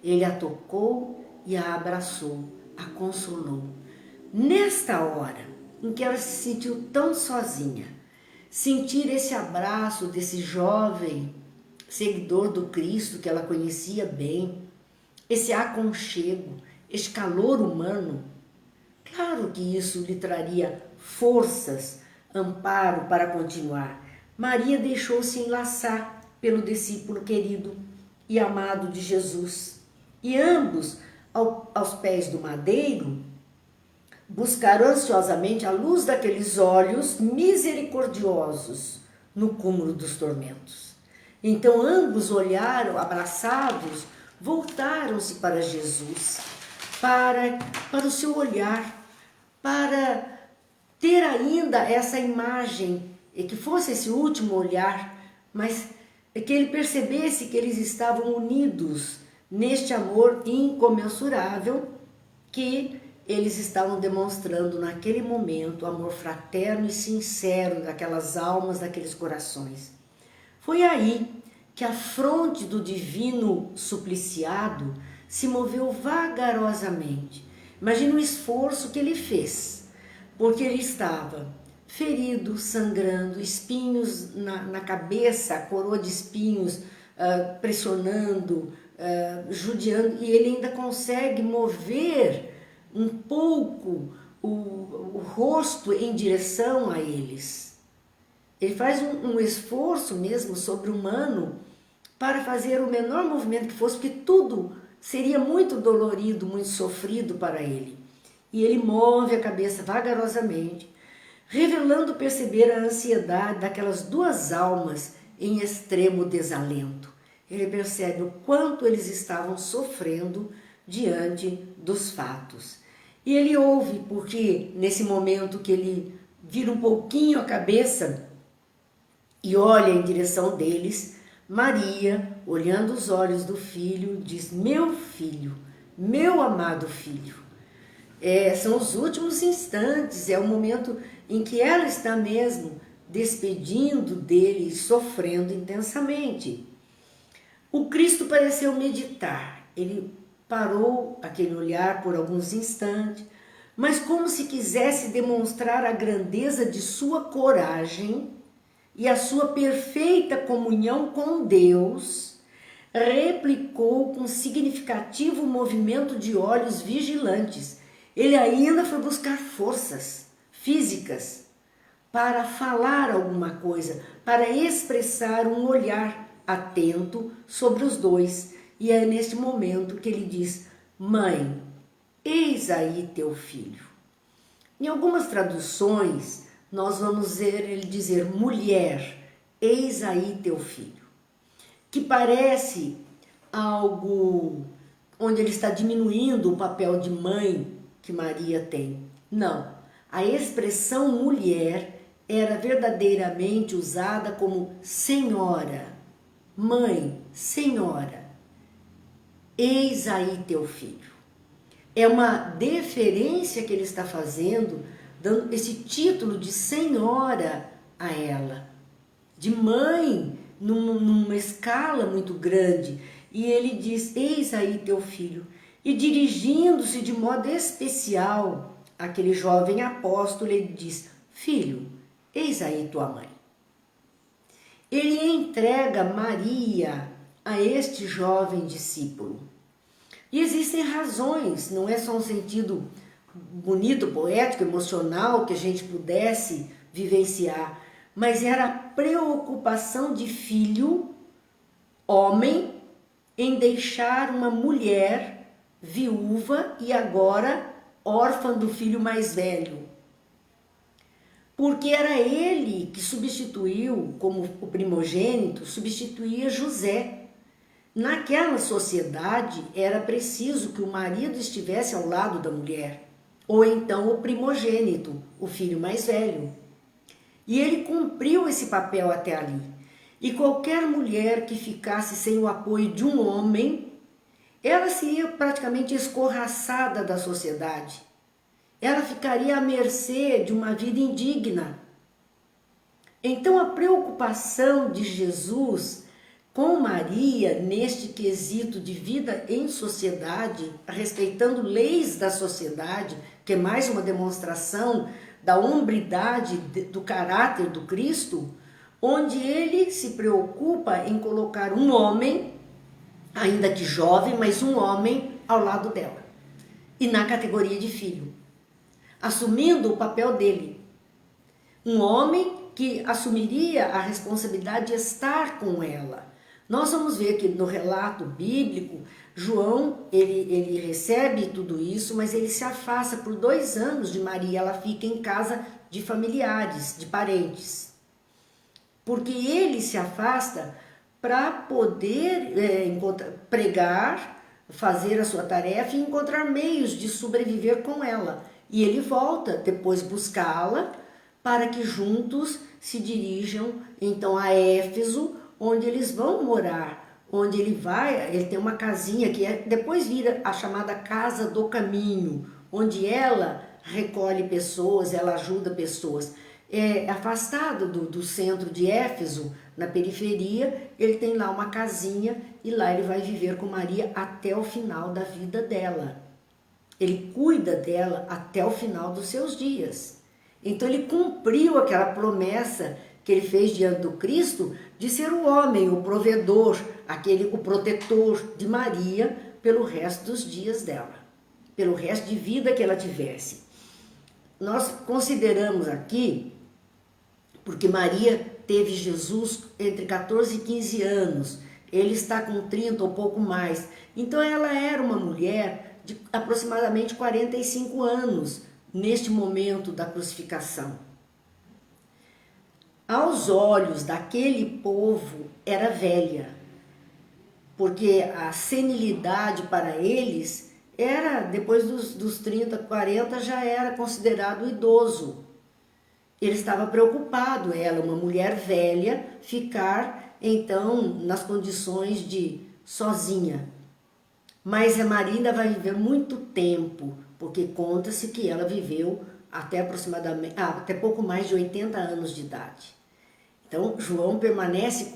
Ele a tocou e a abraçou, a consolou. Nesta hora em que ela se sentiu tão sozinha, sentir esse abraço desse jovem seguidor do Cristo que ela conhecia bem, esse aconchego, esse calor humano, claro que isso lhe traria forças, amparo para continuar. Maria deixou-se enlaçar pelo discípulo querido e amado de Jesus. E ambos, aos pés do madeiro, buscaram ansiosamente a luz daqueles olhos misericordiosos no cúmulo dos tormentos. Então ambos olharam, abraçados, voltaram-se para Jesus, para o seu olhar, para ter ainda essa imagem, e que fosse esse último olhar, mas que ele percebesse que eles estavam unidos neste amor incomensurável que eles estavam demonstrando naquele momento, amor fraterno e sincero daquelas almas, daqueles corações. Foi aí que a fronte do divino supliciado se moveu vagarosamente. Imagina o esforço que ele fez, porque ele estava ferido, sangrando, espinhos na cabeça, a coroa de espinhos pressionando, judiando, e ele ainda consegue mover um pouco o rosto em direção a eles. Ele faz um esforço mesmo sobre-humano para fazer o menor movimento que fosse, porque tudo seria muito dolorido, muito sofrido para ele. E ele move a cabeça vagarosamente, revelando perceber a ansiedade daquelas duas almas em extremo desalento. Ele percebe o quanto eles estavam sofrendo diante dos fatos. E ele ouve, porque nesse momento que ele vira um pouquinho a cabeça e olha em direção deles, Maria, olhando os olhos do filho, diz: meu filho, meu amado filho. São os últimos instantes, é o momento em que ela está mesmo despedindo dele, sofrendo intensamente. O Cristo pareceu meditar, ele parou aquele olhar por alguns instantes, mas como se quisesse demonstrar a grandeza de sua coragem e a sua perfeita comunhão com Deus, replicou com significativo movimento de olhos vigilantes. Ele ainda foi buscar forças físicas para falar alguma coisa, para expressar um olhar atento sobre os dois. E é neste momento que ele diz: mãe, eis aí teu filho. Em algumas traduções, nós vamos ver ele dizer: mulher, eis aí teu filho. Que parece algo onde ele está diminuindo o papel de mãe que Maria tem. Não, a expressão mulher era verdadeiramente usada como senhora, mãe, senhora, eis aí teu filho. É uma deferência que ele está fazendo, dando esse título de senhora a ela, de mãe, numa escala muito grande. E ele diz: eis aí teu filho. E dirigindo-se de modo especial àquele jovem apóstolo, ele diz: filho, eis aí tua mãe. Ele entrega Maria a este jovem discípulo. E existem razões, não é só um sentido bonito, poético, emocional que a gente pudesse vivenciar, mas era a preocupação de filho, homem, em deixar uma mulher viúva e agora órfã do filho mais velho. Porque era ele que substituiu, como o primogênito, substituía José. Naquela sociedade era preciso que o marido estivesse ao lado da mulher, ou então o primogênito, o filho mais velho. E ele cumpriu esse papel até ali. E qualquer mulher que ficasse sem o apoio de um homem, ela seria praticamente escorraçada da sociedade. Ela ficaria à mercê de uma vida indigna. Então a preocupação de Jesus com Maria neste quesito de vida em sociedade, respeitando leis da sociedade, que é mais uma demonstração da hombridade do caráter do Cristo, onde ele se preocupa em colocar um homem, ainda que jovem, mas um homem ao lado dela, e na categoria de filho, assumindo o papel dele. Um homem que assumiria a responsabilidade de estar com ela. Nós vamos ver que no relato bíblico, João, ele recebe tudo isso, mas ele se afasta por 2 anos de Maria, ela fica em casa de familiares, de parentes. Porque ele se afasta para poder pregar, fazer a sua tarefa e encontrar meios de sobreviver com ela. E ele volta depois buscá-la para que juntos se dirijam então a Éfeso, onde eles vão morar, onde ele tem uma casinha que depois vira a chamada Casa do Caminho, onde ela recolhe pessoas, ela ajuda pessoas. Afastado do centro de Éfeso, na periferia, ele tem lá uma casinha e lá ele vai viver com Maria até o final da vida dela. Ele cuida dela até o final dos seus dias. Então ele cumpriu aquela promessa que ele fez diante do Cristo de ser o homem, o provedor, o protetor de Maria pelo resto dos dias dela, pelo resto de vida que ela tivesse. Nós consideramos aqui, porque Maria teve Jesus entre 14 e 15 anos, ele está com 30 ou pouco mais, então ela era uma mulher de aproximadamente 45 anos, neste momento da crucificação. Aos olhos daquele povo era velha, porque a senilidade para eles era, depois dos 30, 40, já era considerado idoso. Ele estava preocupado, ela, uma mulher velha, ficar então nas condições de sozinha. Mas a Maria ainda vai viver muito tempo, porque conta-se que ela viveu até aproximadamente, até pouco mais de 80 anos de idade. Então, João permanece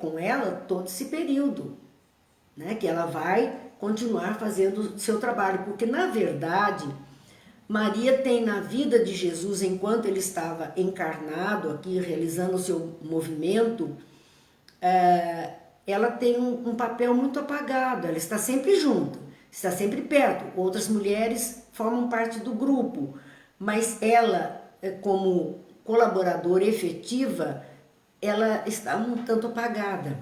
com ela todo esse período, né, que ela vai continuar fazendo o seu trabalho, porque na verdade, Maria tem na vida de Jesus, enquanto ele estava encarnado aqui, realizando o seu movimento, ela tem um papel muito apagado, ela está sempre junto, está sempre perto. Outras mulheres formam parte do grupo, mas ela, como colaboradora efetiva, ela está um tanto apagada.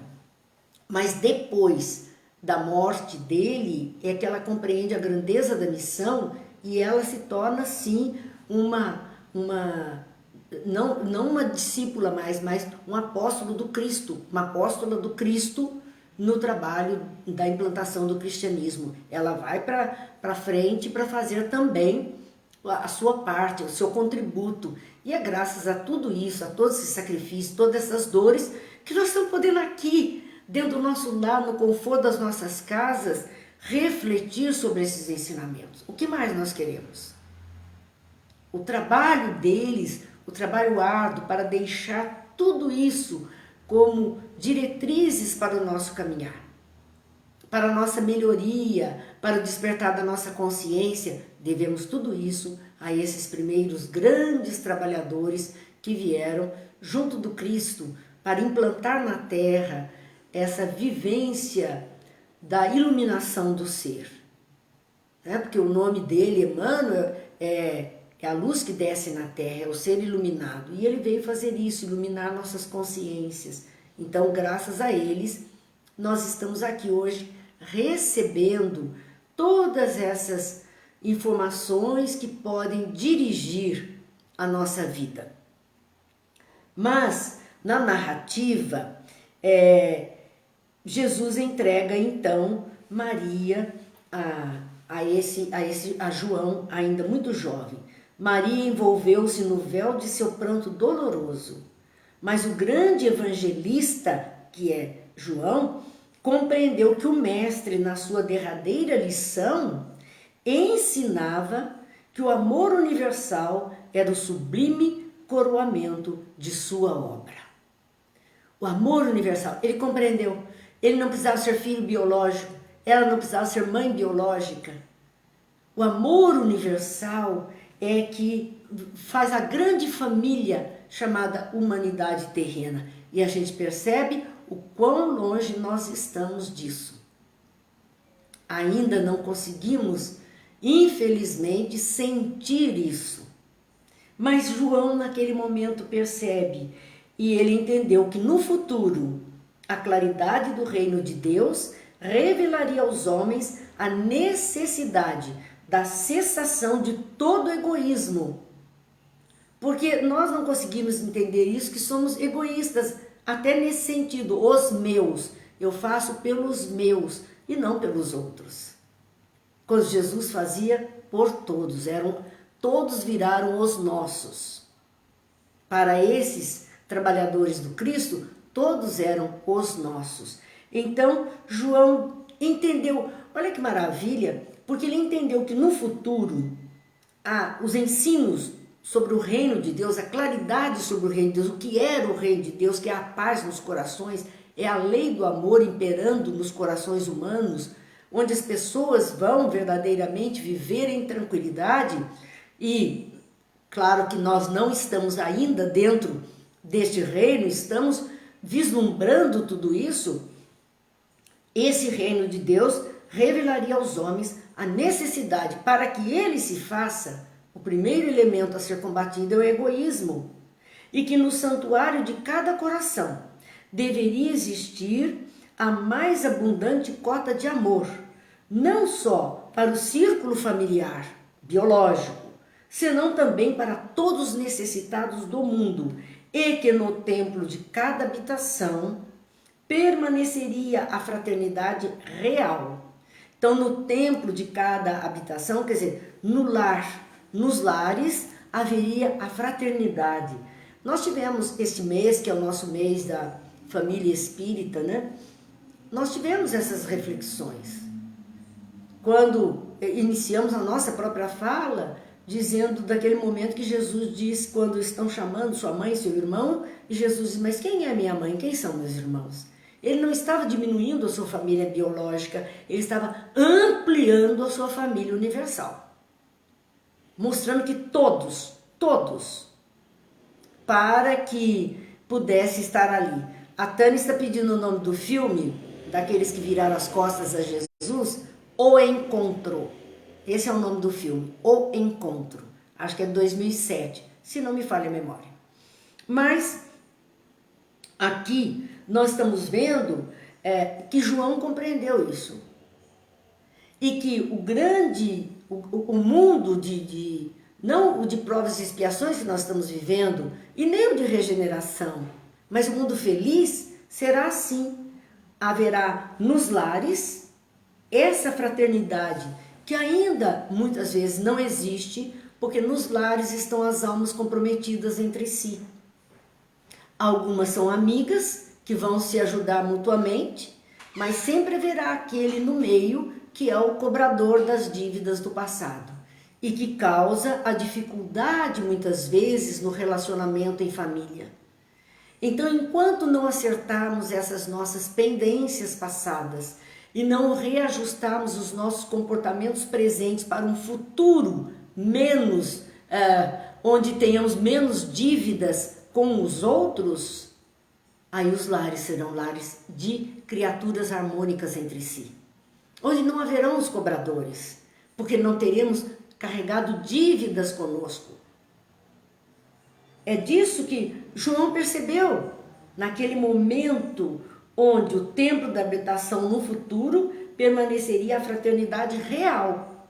Mas depois da morte dele é que ela compreende a grandeza da missão e ela se torna, sim, não uma discípula mais, mas um apóstolo do Cristo, uma apóstola do Cristo no trabalho da implantação do cristianismo. Ela vai para frente para fazer também a sua parte, o seu contributo. E é graças a tudo isso, a todos esses sacrifícios, todas essas dores, que nós estamos podendo aqui, dentro do nosso lar, no conforto das nossas casas, refletir sobre esses ensinamentos. O que mais nós queremos? O trabalho deles, o trabalho árduo para deixar tudo isso como diretrizes para o nosso caminhar, para a nossa melhoria, para o despertar da nossa consciência, devemos tudo isso a esses primeiros grandes trabalhadores que vieram junto do Cristo para implantar na Terra essa vivência da iluminação do ser. Porque o nome dele, Emmanuel, é a luz que desce na Terra, é o ser iluminado. E ele veio fazer isso, iluminar nossas consciências. Então, graças a eles, nós estamos aqui hoje recebendo todas essas informações que podem dirigir a nossa vida. Mas, na narrativa, Jesus entrega então Maria a João, ainda muito jovem. Maria envolveu-se no véu de seu pranto doloroso, mas o grande evangelista, que é João, compreendeu que o mestre, na sua derradeira lição, ensinava que o amor universal era o sublime coroamento de sua obra. O amor universal, ele compreendeu. Ele não precisava ser filho biológico, ela não precisava ser mãe biológica. O amor universal é que faz a grande família chamada humanidade terrena. E a gente percebe o quão longe nós estamos disso. Ainda não conseguimos, infelizmente, sentir isso. Mas João, naquele momento, percebe e ele entendeu que no futuro a claridade do reino de Deus revelaria aos homens a necessidade da cessação de todo egoísmo. Porque nós não conseguimos entender isso, que somos egoístas, até nesse sentido, os meus. Eu faço pelos meus e não pelos outros. Quando Jesus fazia por todos, todos viraram os nossos. Para esses trabalhadores do Cristo, todos eram os nossos. Então, João entendeu, olha que maravilha, porque ele entendeu que no futuro, os ensinos sobre o reino de Deus, a claridade sobre o reino de Deus, o que era o reino de Deus, que é a paz nos corações, é a lei do amor imperando nos corações humanos, onde as pessoas vão verdadeiramente viver em tranquilidade. E claro que nós não estamos ainda dentro deste reino, estamos vislumbrando tudo isso. Esse reino de Deus revelaria aos homens a necessidade para que ele se faça. O primeiro elemento a ser combatido é o egoísmo, e que no santuário de cada coração deveria existir a mais abundante cota de amor, não só para o círculo familiar, biológico, senão também para todos os necessitados do mundo, e que no templo de cada habitação permaneceria a fraternidade real. Então, no templo de cada habitação, quer dizer, no lar, nos lares, haveria a fraternidade. Nós tivemos este mês, que é o nosso mês da família espírita, né? Nós tivemos essas reflexões. Quando iniciamos a nossa própria fala, dizendo daquele momento que Jesus diz, quando estão chamando sua mãe e seu irmão, e Jesus diz, mas quem é minha mãe? Quem são meus irmãos? Ele não estava diminuindo a sua família biológica, ele estava ampliando a sua família universal. Mostrando que todos, para que pudesse estar ali. A Tânia está pedindo o nome do filme, daqueles que viraram as costas a Jesus, O Encontro. Esse é o nome do filme, O Encontro. Acho que é de 2007, se não me falha a memória. Mas aqui nós estamos vendo que João compreendeu isso. E que o mundo não o de provas e expiações que nós estamos vivendo, e nem o de regeneração, mas o mundo feliz será assim. Haverá nos lares essa fraternidade que ainda muitas vezes não existe, porque nos lares estão as almas comprometidas entre si. Algumas são amigas que vão se ajudar mutuamente, mas sempre haverá aquele no meio que é o cobrador das dívidas do passado e que causa a dificuldade muitas vezes no relacionamento em família. Então, enquanto não acertarmos essas nossas pendências passadas e não reajustarmos os nossos comportamentos presentes para um futuro menos, onde tenhamos menos dívidas com os outros, aí os lares serão lares de criaturas harmônicas entre si, onde não haverão os cobradores, porque não teremos carregado dívidas conosco. É disso que João percebeu naquele momento onde o templo da habitação no futuro permaneceria a fraternidade real,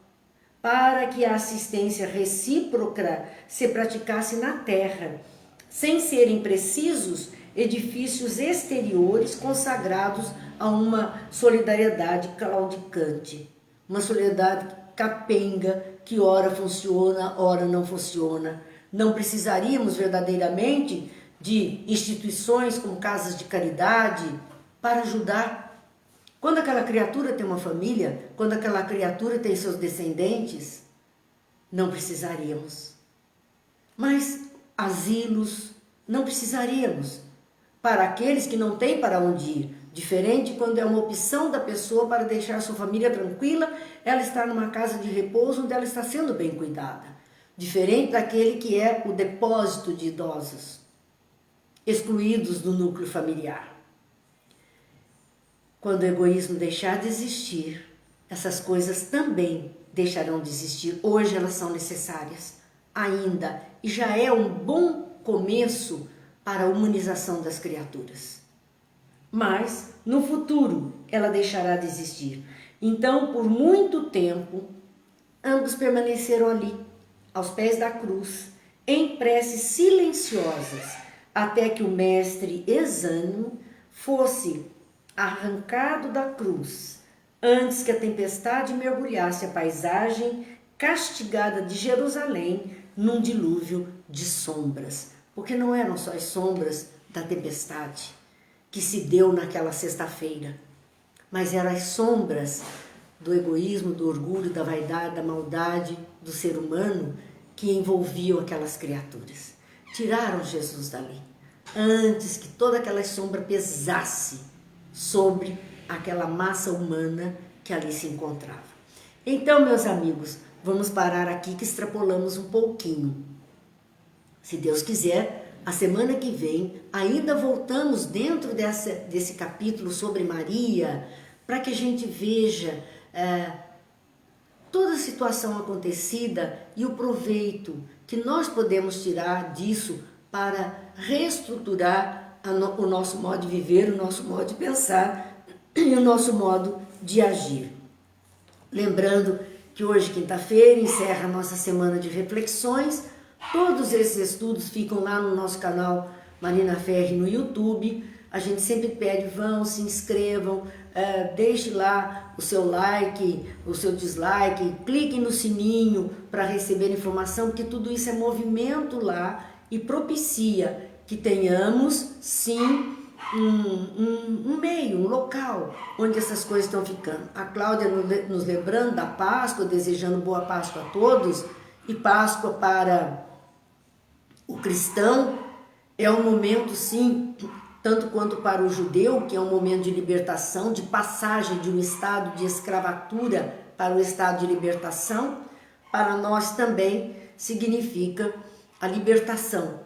para que a assistência recíproca se praticasse na terra, sem serem precisos edifícios exteriores consagrados a uma solidariedade claudicante, uma solidariedade capenga que ora funciona, ora não funciona. Não precisaríamos verdadeiramente de instituições como casas de caridade para ajudar. Quando aquela criatura tem uma família, quando aquela criatura tem seus descendentes, não precisaríamos. Mas asilos não precisaríamos para aqueles que não têm para onde ir. Diferente quando é uma opção da pessoa para deixar sua família tranquila, ela está numa casa de repouso onde ela está sendo bem cuidada. Diferente daquele que é o depósito de idosos, excluídos do núcleo familiar. Quando o egoísmo deixar de existir, essas coisas também deixarão de existir. Hoje elas são necessárias ainda, e já é um bom começo para a humanização das criaturas. Mas, no futuro, ela deixará de existir. Então, por muito tempo, ambos permaneceram ali, aos pés da cruz, em preces silenciosas, até que o mestre exânime fosse arrancado da cruz, antes que a tempestade mergulhasse a paisagem castigada de Jerusalém num dilúvio de sombras. Porque não eram só as sombras da tempestade que se deu naquela sexta-feira, mas eram as sombras do egoísmo, do orgulho, da vaidade, da maldade do ser humano que envolviam aquelas criaturas. Tiraram Jesus dali, antes que toda aquela sombra pesasse sobre aquela massa humana que ali se encontrava. Então, meus amigos, vamos parar aqui que extrapolamos um pouquinho. Se Deus quiser, a semana que vem ainda voltamos dentro desse capítulo sobre Maria, para que a gente veja toda a situação acontecida e o proveito que nós podemos tirar disso para reestruturar o nosso modo de viver, o nosso modo de pensar e o nosso modo de agir. Lembrando que hoje, quinta-feira, encerra a nossa semana de reflexões. Todos esses estudos ficam lá no nosso canal Marina Ferri no YouTube. A gente sempre pede, vão, se inscrevam, deixe lá o seu like, o seu dislike, cliquem no sininho para receber informação, porque tudo isso é movimento lá e propicia que tenhamos, sim, um meio, um local onde essas coisas estão ficando. A Cláudia nos lembrando da Páscoa, desejando boa Páscoa a todos, e Páscoa para o cristão é um momento, sim, tanto quanto para o judeu, que é um momento de libertação, de passagem de um estado de escravatura para o estado de libertação. Para nós também significa a libertação,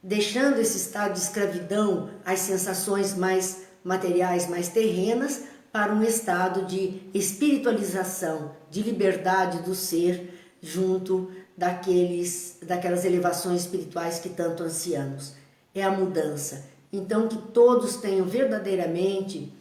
deixando esse estado de escravidão, as sensações mais materiais, mais terrenas, para um estado de espiritualização, de liberdade do ser, junto daquelas elevações espirituais que tanto ansiamos. É a mudança. Então, que todos tenham verdadeiramente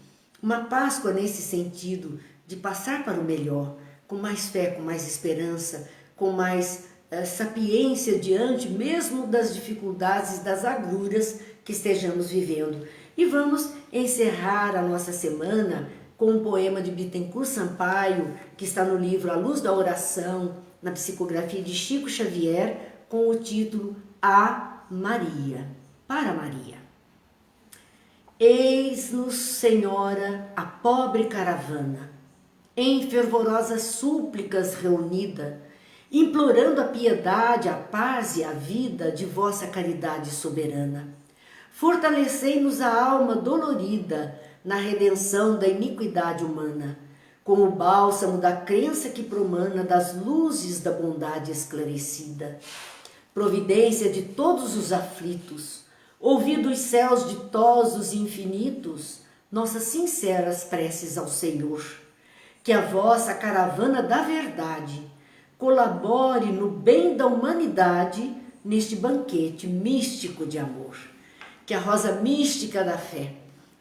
uma Páscoa nesse sentido, de passar para o melhor, com mais fé, com mais esperança, com mais sapiência diante mesmo das dificuldades e das agruras que estejamos vivendo. E vamos encerrar a nossa semana com um poema de Bittencourt Sampaio, que está no livro A Luz da Oração, na psicografia de Chico Xavier, com o título A Maria, para Maria. Eis-nos, Senhora, a pobre caravana, em fervorosas súplicas reunida, implorando a piedade, a paz e a vida de vossa caridade soberana. Fortalecei-nos a alma dolorida na redenção da iniquidade humana, com o bálsamo da crença que promana das luzes da bondade esclarecida. Providência de todos os aflitos, ouvi dos céus ditosos e infinitos nossas sinceras preces ao Senhor. Que a vossa caravana da verdade colabore no bem da humanidade neste banquete místico de amor. Que a rosa mística da fé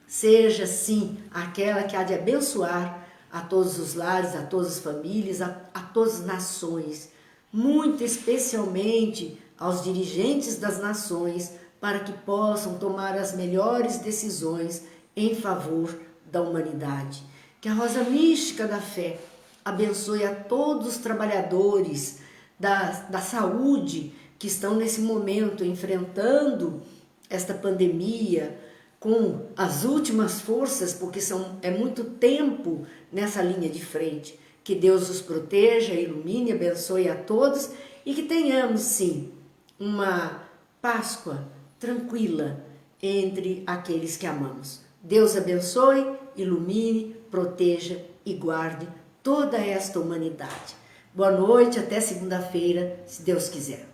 seja, sim, aquela que há de abençoar a todos os lares, a todas as famílias, a todas as nações, muito especialmente aos dirigentes das nações, para que possam tomar as melhores decisões em favor da humanidade. Que a rosa mística da fé abençoe a todos os trabalhadores da saúde que estão nesse momento enfrentando esta pandemia com as últimas forças, porque é muito tempo nessa linha de frente. Que Deus os proteja, ilumine, abençoe a todos e que tenhamos, sim, uma Páscoa tranquila entre aqueles que amamos. Deus abençoe, ilumine, proteja e guarde toda esta humanidade. Boa noite, até segunda-feira, se Deus quiser.